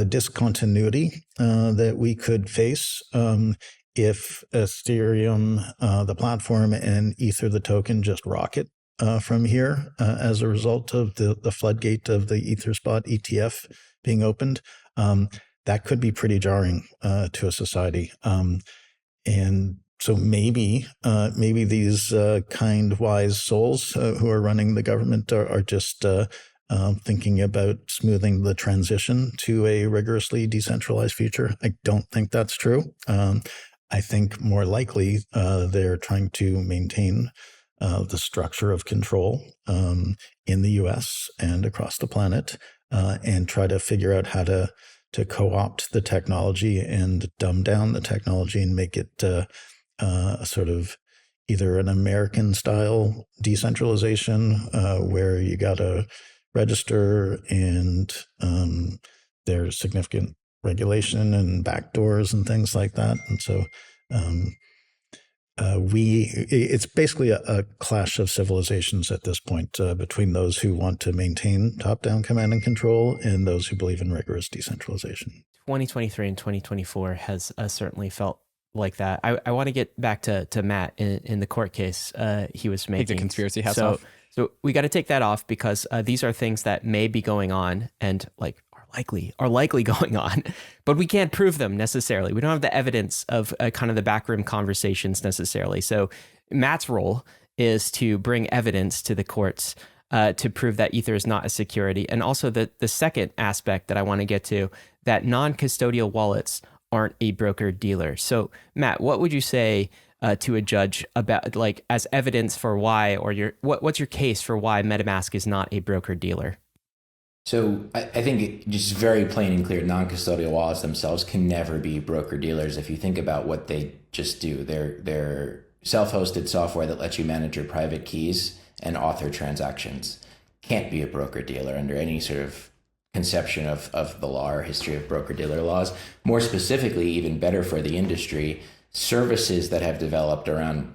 discontinuity that we could face if Ethereum, the platform, and Ether, the token, just rocket from here as a result of the floodgate of the EtherSpot ETF being opened, that could be pretty jarring to a society. And so maybe these kind, wise souls who are running the government are just thinking about smoothing the transition to a rigorously decentralized future. I don't think that's true. I think more likely they're trying to maintain the structure of control in the US and across the planet and try to figure out how to co-opt the technology and dumb down the technology and make it a sort of either an American style decentralization where you got to register and there's significant regulation and backdoors and things like that. And so it's basically a clash of civilizations at this point between those who want to maintain top-down command and control and those who believe in rigorous decentralization. 2023 and 2024 has certainly felt like that. I want to get back to Matt in the court case he was making. Take the conspiracy hats off. So we got to take that off because these are things that may be going on and like are likely going on, but we can't prove them necessarily. We don't have the evidence of kind of the backroom conversations necessarily. So Matt's role is to bring evidence to the courts to prove that Ether is not a security. And also the second aspect that I want to get to, that non-custodial wallets aren't a broker dealer. So Matt, what would you say to a judge about like as evidence for why, or what's your case for why MetaMask is not a broker dealer? So I think just very plain and clear, non-custodial wallets themselves can never be broker dealers. If you think about what they just do, they're self-hosted software that lets you manage your private keys and author transactions. Can't be a broker dealer under any sort of conception of the law or history of broker dealer laws. More specifically, even better for the industry, services that have developed around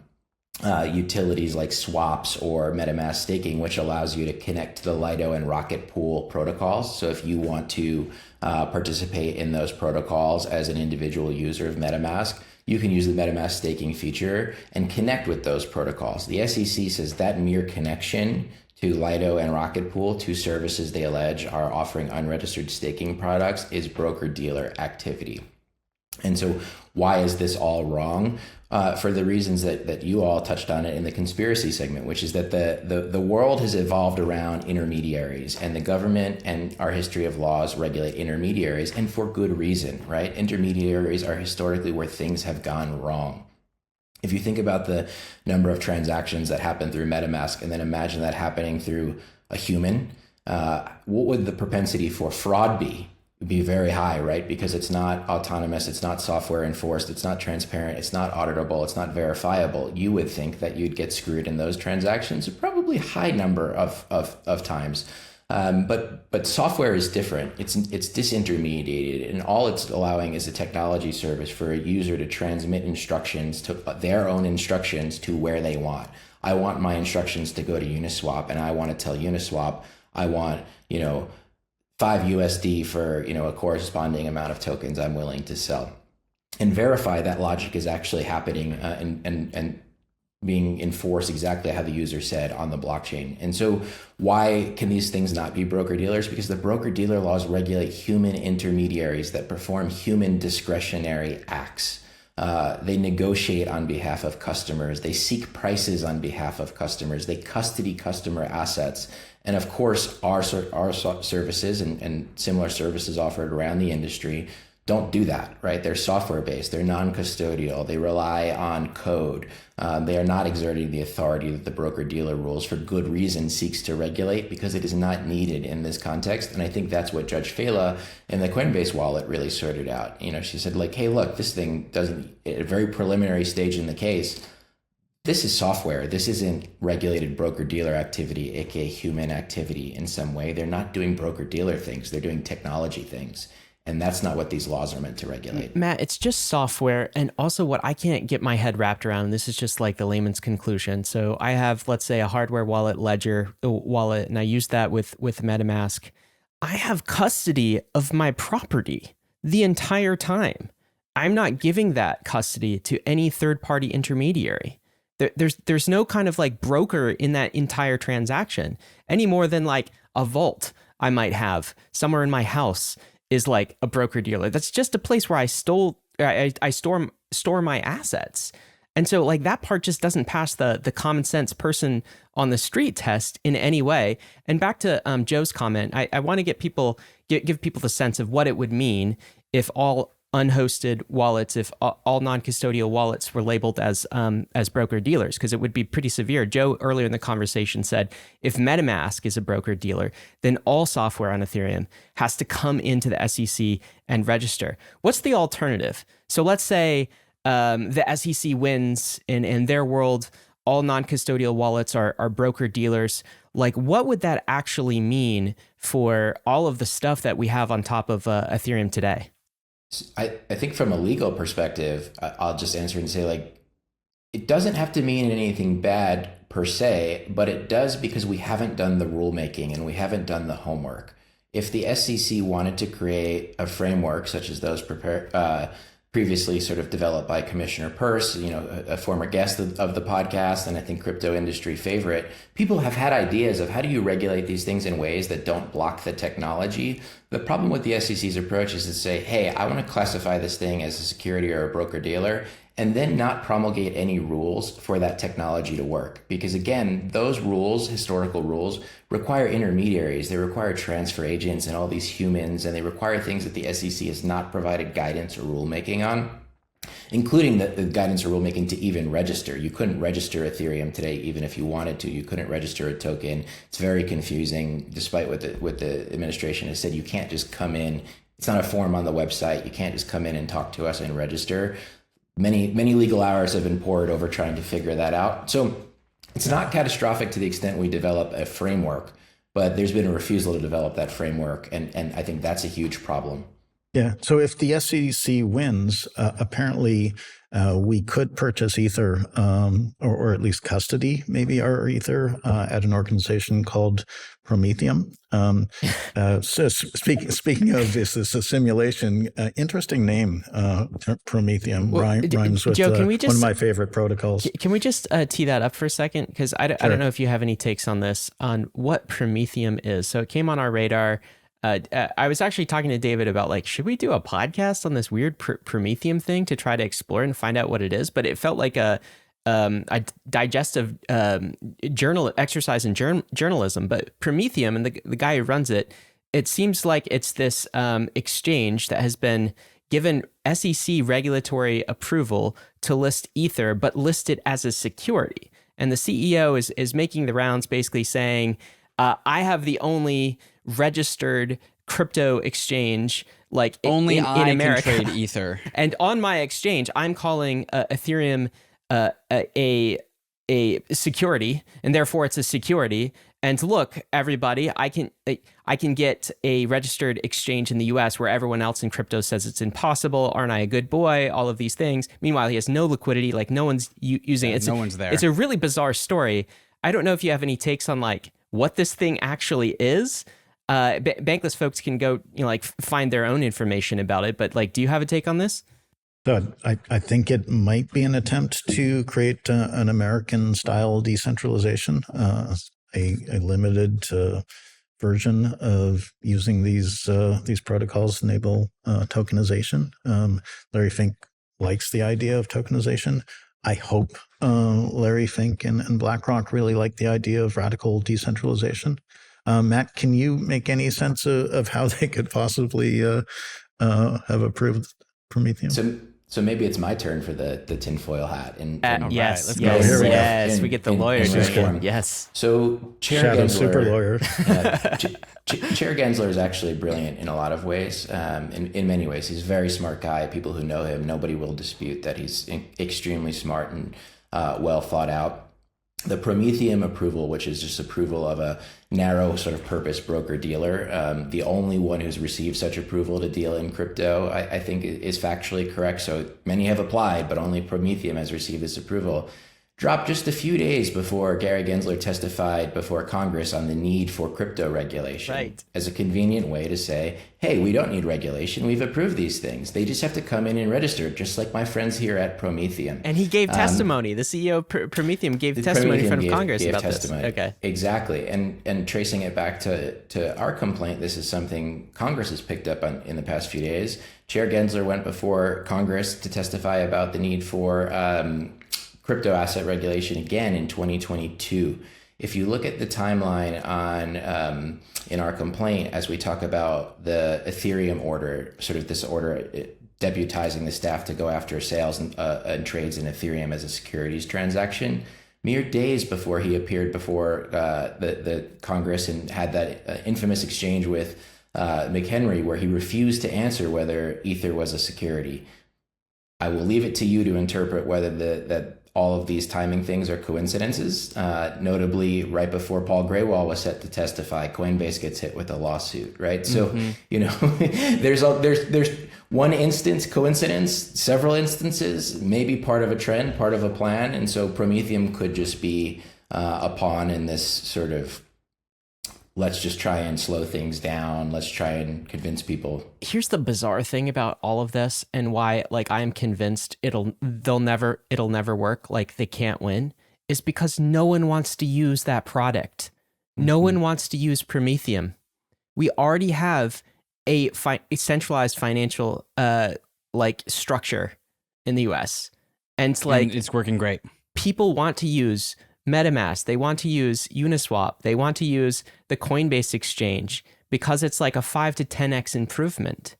utilities like swaps or MetaMask staking, which allows you to connect to the Lido and Rocket Pool protocols. So if you want to participate in those protocols as an individual user of MetaMask, you can use the MetaMask staking feature and connect with those protocols. The SEC says that mere connection to Lido and Rocket Pool, two services they allege are offering unregistered staking products, is broker-dealer activity. And so why is this all wrong? For the reasons that you all touched on it in the conspiracy segment, which is that the world has evolved around intermediaries, and the government and our history of laws regulate intermediaries, and for good reason, right? Intermediaries are historically where things have gone wrong. If you think about the number of transactions that happen through MetaMask, and then imagine that happening through a human, what would the propensity for fraud be? Would be very high, right? Because it's not autonomous, it's not software enforced, it's not transparent, it's not auditable, it's not verifiable. You would think that you'd get screwed in those transactions, probably a high number of times. But software is different. It's disintermediated, and all it's allowing is a technology service for a user to transmit instructions, to their own instructions, to where they want. I want my instructions to go to Uniswap, and I want to tell Uniswap I want, 5 USD for, a corresponding amount of tokens I'm willing to sell, and verify that logic is actually happening and being enforced exactly how the user said on the blockchain. And so why can these things not be broker-dealers? Because the broker-dealer laws regulate human intermediaries that perform human discretionary acts. They negotiate on behalf of customers. They seek prices on behalf of customers. They custody customer assets. And of course, our services and similar services offered around the industry don't do that, right? They're software-based, they're non-custodial, they rely on code. They are not exerting the authority that the broker-dealer rules for good reason seeks to regulate, because it is not needed in this context. And I think that's what Judge Fela in the Coinbase wallet really sorted out. She said, like, hey, look, this thing doesn't, at a very preliminary stage in the case, this is software. This isn't regulated broker-dealer activity, aka human activity in some way. They're not doing broker-dealer things, they're doing technology things. And that's not what these laws are meant to regulate. Matt, it's just software. And also what I can't get my head wrapped around, and this is just like the layman's conclusion. So I have, let's say, a hardware wallet, Ledger wallet, and I use that with MetaMask. I have custody of my property the entire time. I'm not giving that custody to any third-party intermediary. There's no kind of like broker in that entire transaction, any more than like a vault I might have somewhere in my house is like a broker dealer. That's just a place where I store my assets. And so like that part just doesn't pass the common sense person on the street test in any way. And back to Joe's comment, I want to give people the sense of what it would mean if all unhosted wallets, if all non-custodial wallets were labeled as broker dealers, because it would be pretty severe. Joe earlier in the conversation said, if MetaMask is a broker dealer, then all software on Ethereum has to come into the SEC and register. What's the alternative? So let's say the SEC wins in their world, all non-custodial wallets are broker dealers. Like, what would that actually mean for all of the stuff that we have on top of Ethereum today? I think from a legal perspective, I'll just answer and say, like, it doesn't have to mean anything bad per se, but it does because we haven't done the rulemaking and we haven't done the homework. If the SEC wanted to create a framework such as those previously sort of developed by Commissioner Peirce, a former guest of the podcast, and I think crypto industry favorite, people have had ideas of how do you regulate these things in ways that don't block the technology. The problem with the SEC's approach is to say, hey, I want to classify this thing as a security or a broker dealer, and then not promulgate any rules for that technology to work. Because again, those rules, historical rules, require intermediaries, they require transfer agents and all these humans, and they require things that the SEC has not provided guidance or rulemaking on, including the guidance or rulemaking to even register. You couldn't register Ethereum today, even if you wanted to. You couldn't register a token. It's very confusing, despite what the administration has said. You can't just come in. It's not a form on the website. You can't just come in and talk to us and register. Many legal hours have been poured over trying to figure that out. So it's not catastrophic to the extent we develop a framework, but there's been a refusal to develop that framework. And I think that's a huge problem. Yeah. So if the SEC wins, apparently we could purchase Ether or at least custody maybe our Ether at an organization called Prometheum. So speaking of this is a simulation, interesting name, Prometheum, rhymes with Joe, one of my favorite protocols. Can we just tee that up for a second? Because I don't know if you have any takes on this, on what Prometheum is. So it came on our radar. I was actually talking to David about like, should we do a podcast on this weird Prometheum thing to try to explore and find out what it is? But it felt like a digestive exercise in journalism. But Prometheum and the guy who runs it, it seems like it's this exchange that has been given SEC regulatory approval to list Ether, but list it as a security. And the CEO is making the rounds, basically saying, I have the only registered crypto exchange like only in America. Can trade Ether. And on my exchange, I'm calling Ethereum a security, and therefore it's a security. And look, everybody, I can get a registered exchange in the US where everyone else in crypto says it's impossible. Aren't I a good boy? All of these things. Meanwhile, he has no liquidity. Like no one's using it. No one's there. It's a really bizarre story. I don't know if you have any takes on like what this thing actually is. Bankless folks can go, like find their own information about it. But like, do you have a take on this? So I think it might be an attempt to create an American-style decentralization, a limited version of using these protocols to enable tokenization. Larry Fink likes the idea of tokenization. I hope Larry Fink and BlackRock really like the idea of radical decentralization. Matt, can you make any sense of how they could possibly have approved Prometheum? So maybe it's my turn for the tinfoil hat. Yes, we get the lawyer. Yes. So Chair Shadow Gensler, super lawyer. Chair Gensler is actually brilliant in a lot of ways. In many ways, he's a very smart guy. People who know him, nobody will dispute that he's extremely smart and well thought out. The Prometheum approval, which is just approval of a narrow sort of purpose broker dealer, the only one who's received such approval to deal in crypto, I think is factually correct. So many have applied, but only Prometheum has received this approval. Dropped just a few days before Gary Gensler testified before Congress on the need for crypto regulation, right, as a convenient way to say, hey, we don't need regulation. We've approved these things. They just have to come in and register, just like my friends here at Prometheum. And he gave testimony. The CEO of Prometheum gave testimony in front of Congress about testimony. This. Okay. Exactly. And tracing it back to our complaint, this is something Congress has picked up on in the past few days. Chair Gensler went before Congress to testify about the need for crypto asset regulation again in 2022. If you look at the timeline on in our complaint, as we talk about the Ethereum order, sort of this order deputizing the staff to go after sales and trades in Ethereum as a securities transaction, mere days before he appeared before the Congress and had that infamous exchange with McHenry, where he refused to answer whether Ether was a security. I will leave it to you to interpret whether that all of these timing things are coincidences. Notably, right before Paul Graywall was set to testify, Coinbase gets hit with a lawsuit, right? So, there's one instance coincidence, several instances, maybe part of a trend, part of a plan. And so Prometheum could just be a pawn in this sort of, let's just try and slow things down. Let's try and convince people. Here's the bizarre thing about all of this, and why, like, I am convinced it'll never work. Like, they can't win, is because no one wants to use that product. No one wants to use Prometheum. We already have a centralized financial structure in the U.S. and it's working great. People want to use MetaMask, they want to use Uniswap, they want to use the Coinbase exchange because it's like a 5 to 10x improvement.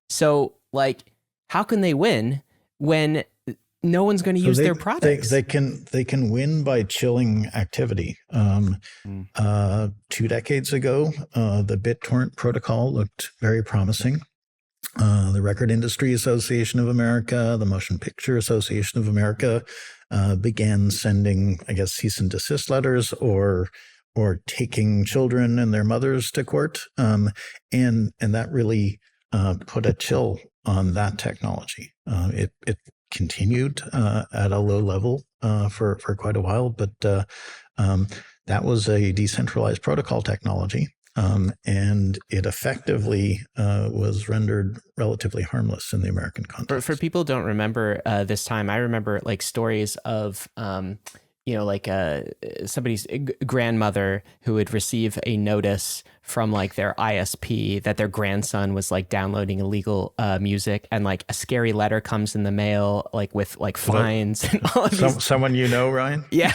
So, like, how can they win when no one's going to use their products? They can win by chilling activity. 2 decades ago, the BitTorrent protocol looked very promising. The Record Industry Association of America, the Motion Picture Association of America began sending, I guess, cease and desist letters or taking children and their mothers to court, and that really put a chill on that technology. It continued at a low level for quite a while, but that was a decentralized protocol technology. And it effectively was rendered relatively harmless in the American context. For people who don't remember this time, I remember like stories of, somebody's grandmother who would receive a notice from like their ISP that their grandson was like downloading illegal music, and like a scary letter comes in the mail, like with like fines and all of these. Someone you know, Ryan? Yeah.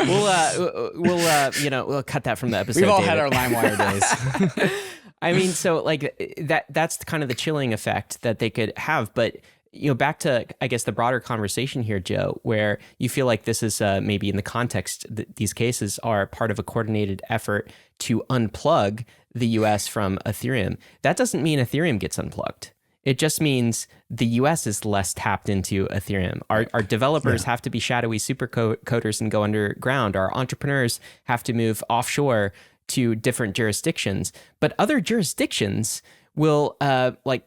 We'll cut that from the episode. We've all David. had our LimeWire days. I mean, so like that's kind of the chilling effect that they could have. But, back to, I guess, the broader conversation here, Joe, where you feel like this is maybe in the context, these cases are part of a coordinated effort to unplug the US from Ethereum. That doesn't mean Ethereum gets unplugged. It just means the US is less tapped into Ethereum. Our developers have to be shadowy supercoders and go underground. Our entrepreneurs have to move offshore to different jurisdictions. But other jurisdictions will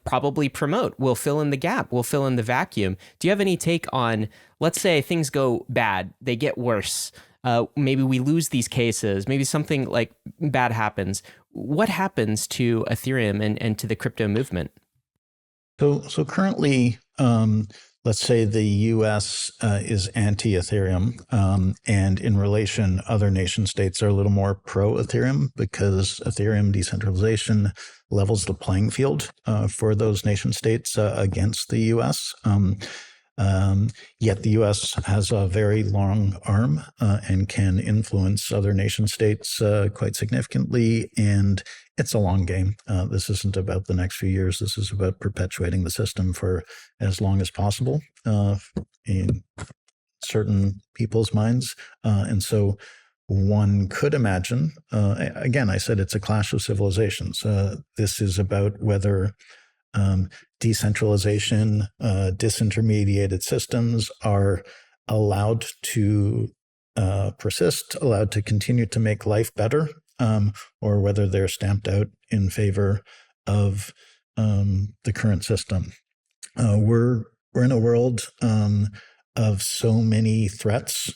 probably promote, will fill in the gap, will fill in the vacuum. Do you have any take on, let's say things go bad, they get worse. Maybe we lose these cases, maybe something like bad happens. What happens to Ethereum and to the crypto movement? So currently, let's say the U.S. Is anti-Ethereum, and in relation, other nation states are a little more pro-Ethereum because Ethereum decentralization levels the playing field for those nation states against the U.S. Yet the U.S. has a very long arm and can influence other nation states quite significantly. And it's a long game. This isn't about the next few years. This is about perpetuating the system for as long as possible in certain people's minds. And so one could imagine, again, I said it's a clash of civilizations. This is about whether decentralization, disintermediated systems are allowed to persist, allowed to continue to make life better, or whether they're stamped out in favor of the current system. We're in a world of so many threats,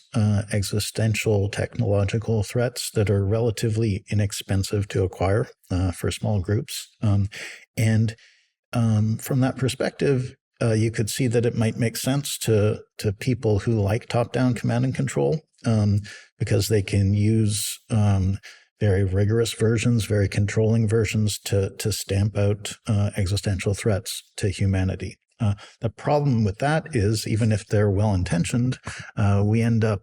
existential technological threats that are relatively inexpensive to acquire for small groups. And from that perspective, you could see that it might make sense to people who like top-down command and control because they can use very rigorous versions, very controlling versions to stamp out existential threats to humanity. The problem with that is, even if they're well-intentioned, we end up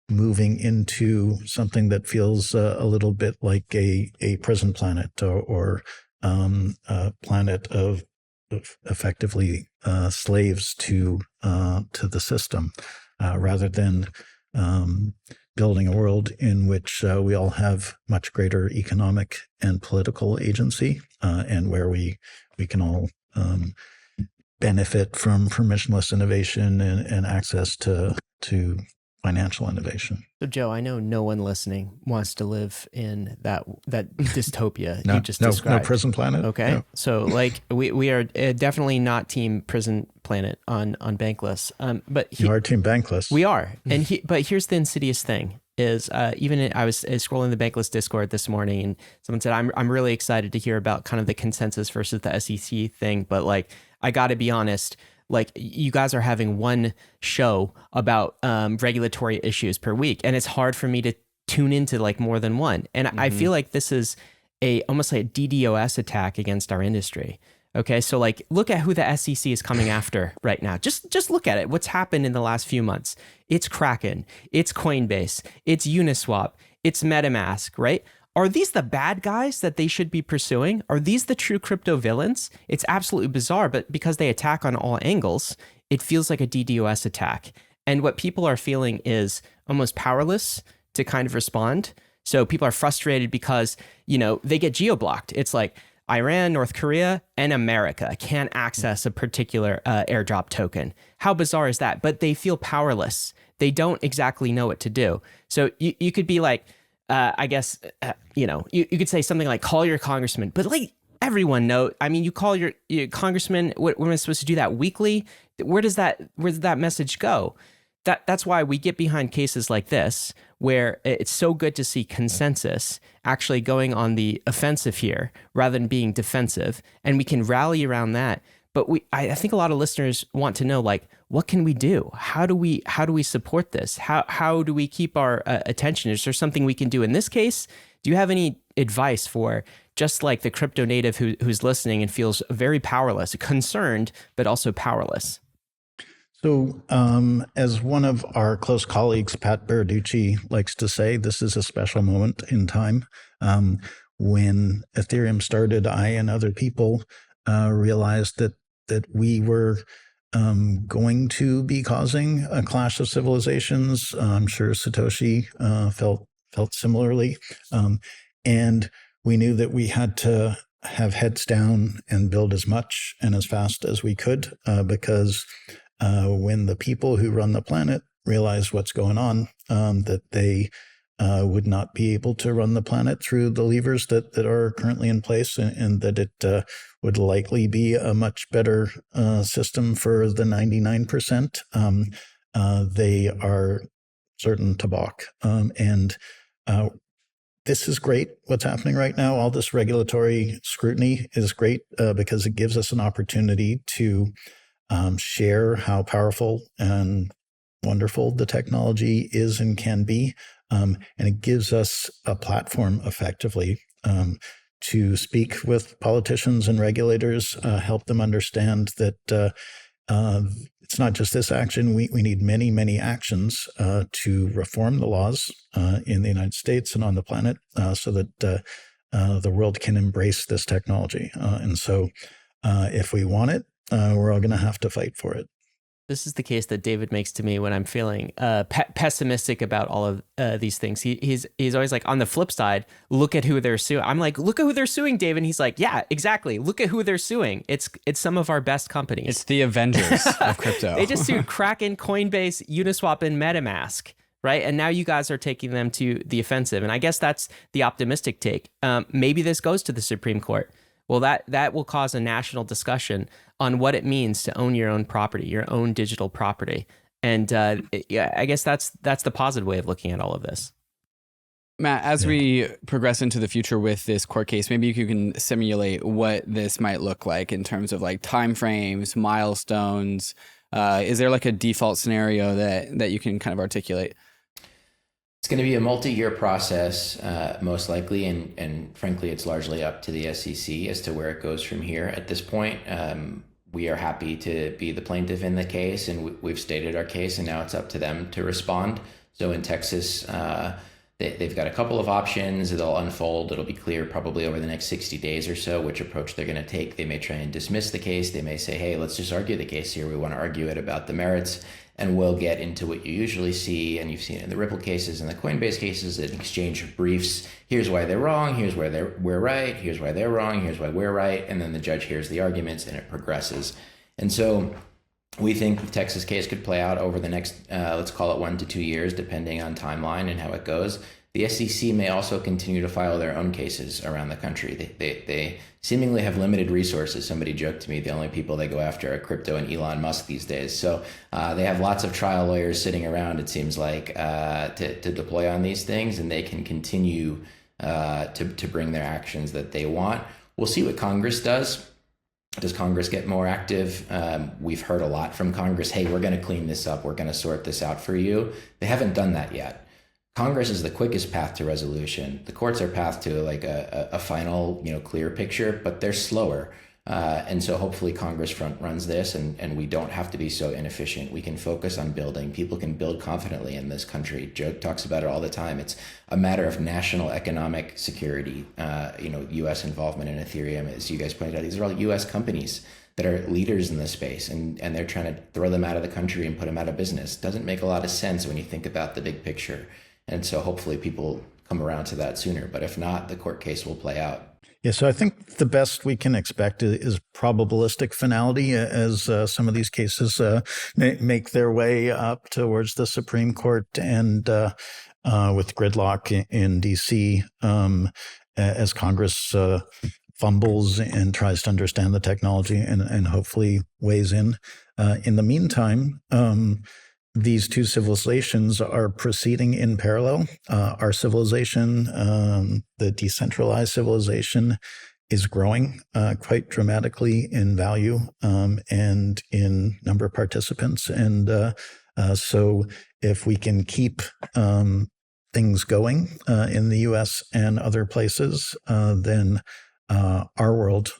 moving into something that feels a little bit like a prison planet or a planet of effectively slaves to the system, rather than building a world in which we all have much greater economic and political agency, and where we can all benefit from permissionless innovation and access to financial innovation. So, Joe, I know no one listening wants to live in that dystopia you just described. No prison planet. Okay, No. So like we are definitely not team prison planet on Bankless. But You are team Bankless. we are, but here's the insidious thing: is I was scrolling the Bankless Discord this morning, and someone said I'm really excited to hear about kind of the Consensys versus the SEC thing, but like I got to be honest. Like you guys are having one show about regulatory issues per week, and it's hard for me to tune into like more than one. And I feel like this is almost like a DDoS attack against our industry. Okay, so like look at who the SEC is coming after right now. Just look at it. What's happened in the last few months? It's Kraken, it's Coinbase, it's Uniswap, it's MetaMask, right? Are these the bad guys that they should be pursuing? Are these the true crypto villains? It's absolutely bizarre, but because they attack on all angles, it feels like a DDoS attack. And what people are feeling is almost powerless to kind of respond. So people are frustrated because, they get geo-blocked. It's like Iran, North Korea, and America can't access a particular airdrop token. How bizarre is that? But they feel powerless. They don't exactly know what to do. So you could be like, I guess, you could say something like call your congressman, but like everyone know, I mean, you call your congressman, what am I supposed to do that weekly? Where does that message go? That's why we get behind cases like this, where it's so good to see Consensys actually going on the offensive here rather than being defensive. And we can rally around that. But I think a lot of listeners want to know, like, what can we do? How do we support this? How do we keep our attention? Is there something we can do in this case? Do you have any advice for just like the crypto native who's listening and feels very powerless, concerned, but also powerless? So as one of our close colleagues, Pat Baraducci, likes to say, this is a special moment in time. When Ethereum started, I and other people realized that we were going to be causing a clash of civilizations. I'm sure Satoshi felt similarly. And we knew that we had to have heads down and build as much and as fast as we could, because when the people who run the planet realize what's going on, that they would not be able to run the planet through the levers that are currently in place, and that it would likely be a much better system for the 99%. They are certain to balk. And this is great. What's happening right now, all this regulatory scrutiny is great because it gives us an opportunity to share how powerful and wonderful the technology is and can be. And it gives us a platform effectively to speak with politicians and regulators, help them understand that it's not just this action. We need many, many actions to reform the laws in the United States and on the planet so that the world can embrace this technology. And so if we want it, we're all going to have to fight for it. This is the case that David makes to me when I'm feeling pessimistic about all of these things. He's always like, on the flip side, look at who they're suing. I'm like, look at who they're suing, David. And he's like, yeah, exactly. Look at who they're suing. It's some of our best companies. It's the Avengers of crypto. They just sued Kraken, Coinbase, Uniswap, and Metamask, right? And now you guys are taking them to the offensive. And I guess that's the optimistic take. Maybe this goes to the Supreme Court. Well, that will cause a national discussion on what it means to own your own property, your own digital property. And I guess that's the positive way of looking at all of this. Matt, as we progress into the future with this court case, maybe you can simulate what this might look like in terms of like timeframes, milestones. Is there like a default scenario that you can kind of articulate? It's going to be a multi-year process, most likely, and frankly, it's largely up to the SEC as to where it goes from here. At this point, we are happy to be the plaintiff in the case, and we've stated our case, and now it's up to them to respond. So in Texas, they've got a couple of options. They'll unfold. It'll be clear probably over the next 60 days or so which approach they're going to take. They may try and dismiss the case. They may say, hey, let's just argue the case here. We want to argue it about the merits. And we'll get into what you usually see, and you've seen it in the Ripple cases and the Coinbase cases, an exchange of briefs. Here's why they're wrong. Here's why we're right. Here's why they're wrong. Here's why we're right. And then the judge hears the arguments, and it progresses. And so we think the Texas case could play out over the next, let's call it 1 to 2 years, depending on timeline and how it goes. The SEC may also continue to file their own cases around the country. They seemingly have limited resources. Somebody joked to me, the only people they go after are crypto and Elon Musk these days. So they have lots of trial lawyers sitting around, it seems like, to deploy on these things, and they can continue to bring their actions that they want. We'll see what Congress does. Does Congress get more active? We've heard a lot from Congress, hey, we're going to clean this up. We're going to sort this out for you. They haven't done that yet. Congress is the quickest path to resolution. The courts are path to like a final, clear picture, but they're slower. And so hopefully Congress front runs this, and we don't have to be so inefficient. We can focus on building. People can build confidently in this country. Joe talks about it all the time. It's a matter of national economic security. U.S. involvement in Ethereum, as you guys pointed out, these are all U.S. companies that are leaders in this space, and they're trying to throw them out of the country and put them out of business. Doesn't make a lot of sense when you think about the big picture. And so hopefully people come around to that sooner. But if not, the court case will play out. Yeah, so I think the best we can expect is probabilistic finality as some of these cases make their way up towards the Supreme Court, and with gridlock in D.C. As Congress fumbles and tries to understand the technology and hopefully weighs in. In the meantime, these two civilizations are proceeding in parallel. Our civilization, the decentralized civilization, is growing quite dramatically in value and in number of participants. And so if we can keep things going in the U.S. and other places, then our world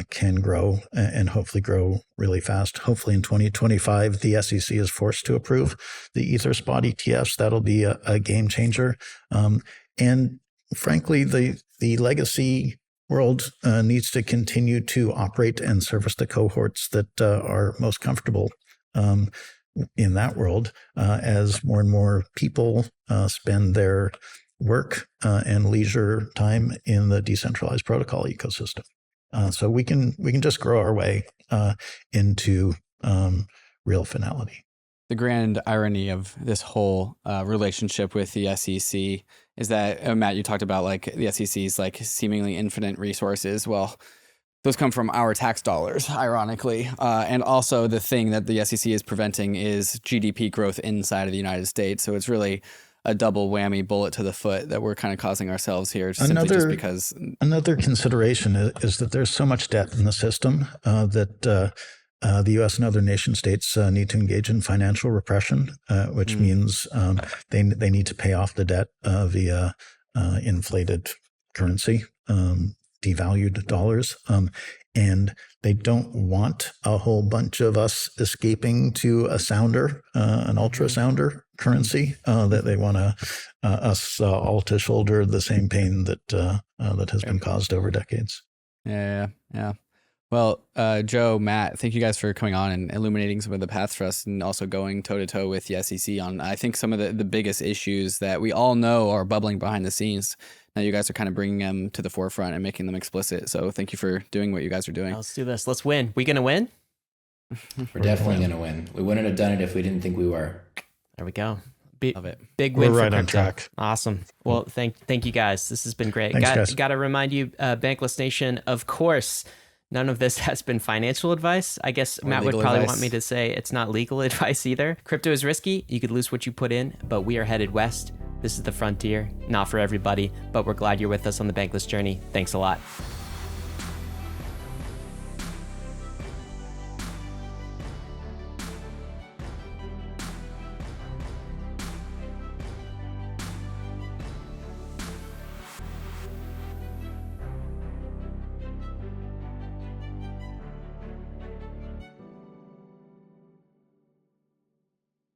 can grow and hopefully grow really fast. Hopefully in 2025, the SEC is forced to approve the Ether spot ETFs. That'll be a game changer. And frankly, the legacy world needs to continue to operate and service the cohorts that are most comfortable in that world as more and more people spend their work and leisure time in the decentralized protocol ecosystem. So we can just grow our way into real finality. The grand irony of this whole relationship with the SEC is that, Matt, you talked about like the SEC's like seemingly infinite resources. Well, those come from our tax dollars, ironically. And also the thing that the SEC is preventing is GDP growth inside of the United States. So it's really a double whammy bullet to the foot that we're kind of causing ourselves here, simply just because. Another consideration is that there's so much debt in the system that the U.S. and other nation states need to engage in financial repression, which means they need to pay off the debt via inflated currency, devalued dollars. And they don't want a whole bunch of us escaping to a sounder, an ultra sounder currency, that they want us all to shoulder the same pain that has been caused over decades. Yeah. Well, Joe, Matt, thank you guys for coming on and illuminating some of the paths for us, and also going toe to toe with the SEC on, I think, some of the biggest issues that we all know are bubbling behind the scenes. Now you guys are kind of bringing them to the forefront and making them explicit. So thank you for doing what you guys are doing. Let's do this. Let's win. We going to win? We're definitely going to win. We wouldn't have done it if we didn't think we were. There we go. Love it. Big win. We're for right on crypto. track. Awesome. Well, thank you guys. This has been great. Thanks, guys. Got to remind you, Bankless Nation, of course, none of this has been financial advice. I guess Matt would probably want me to say it's not legal advice either. Crypto is risky. You could lose what you put in, but we are headed west. This is the frontier. Not for everybody, but we're glad you're with us on the Bankless journey. Thanks a lot.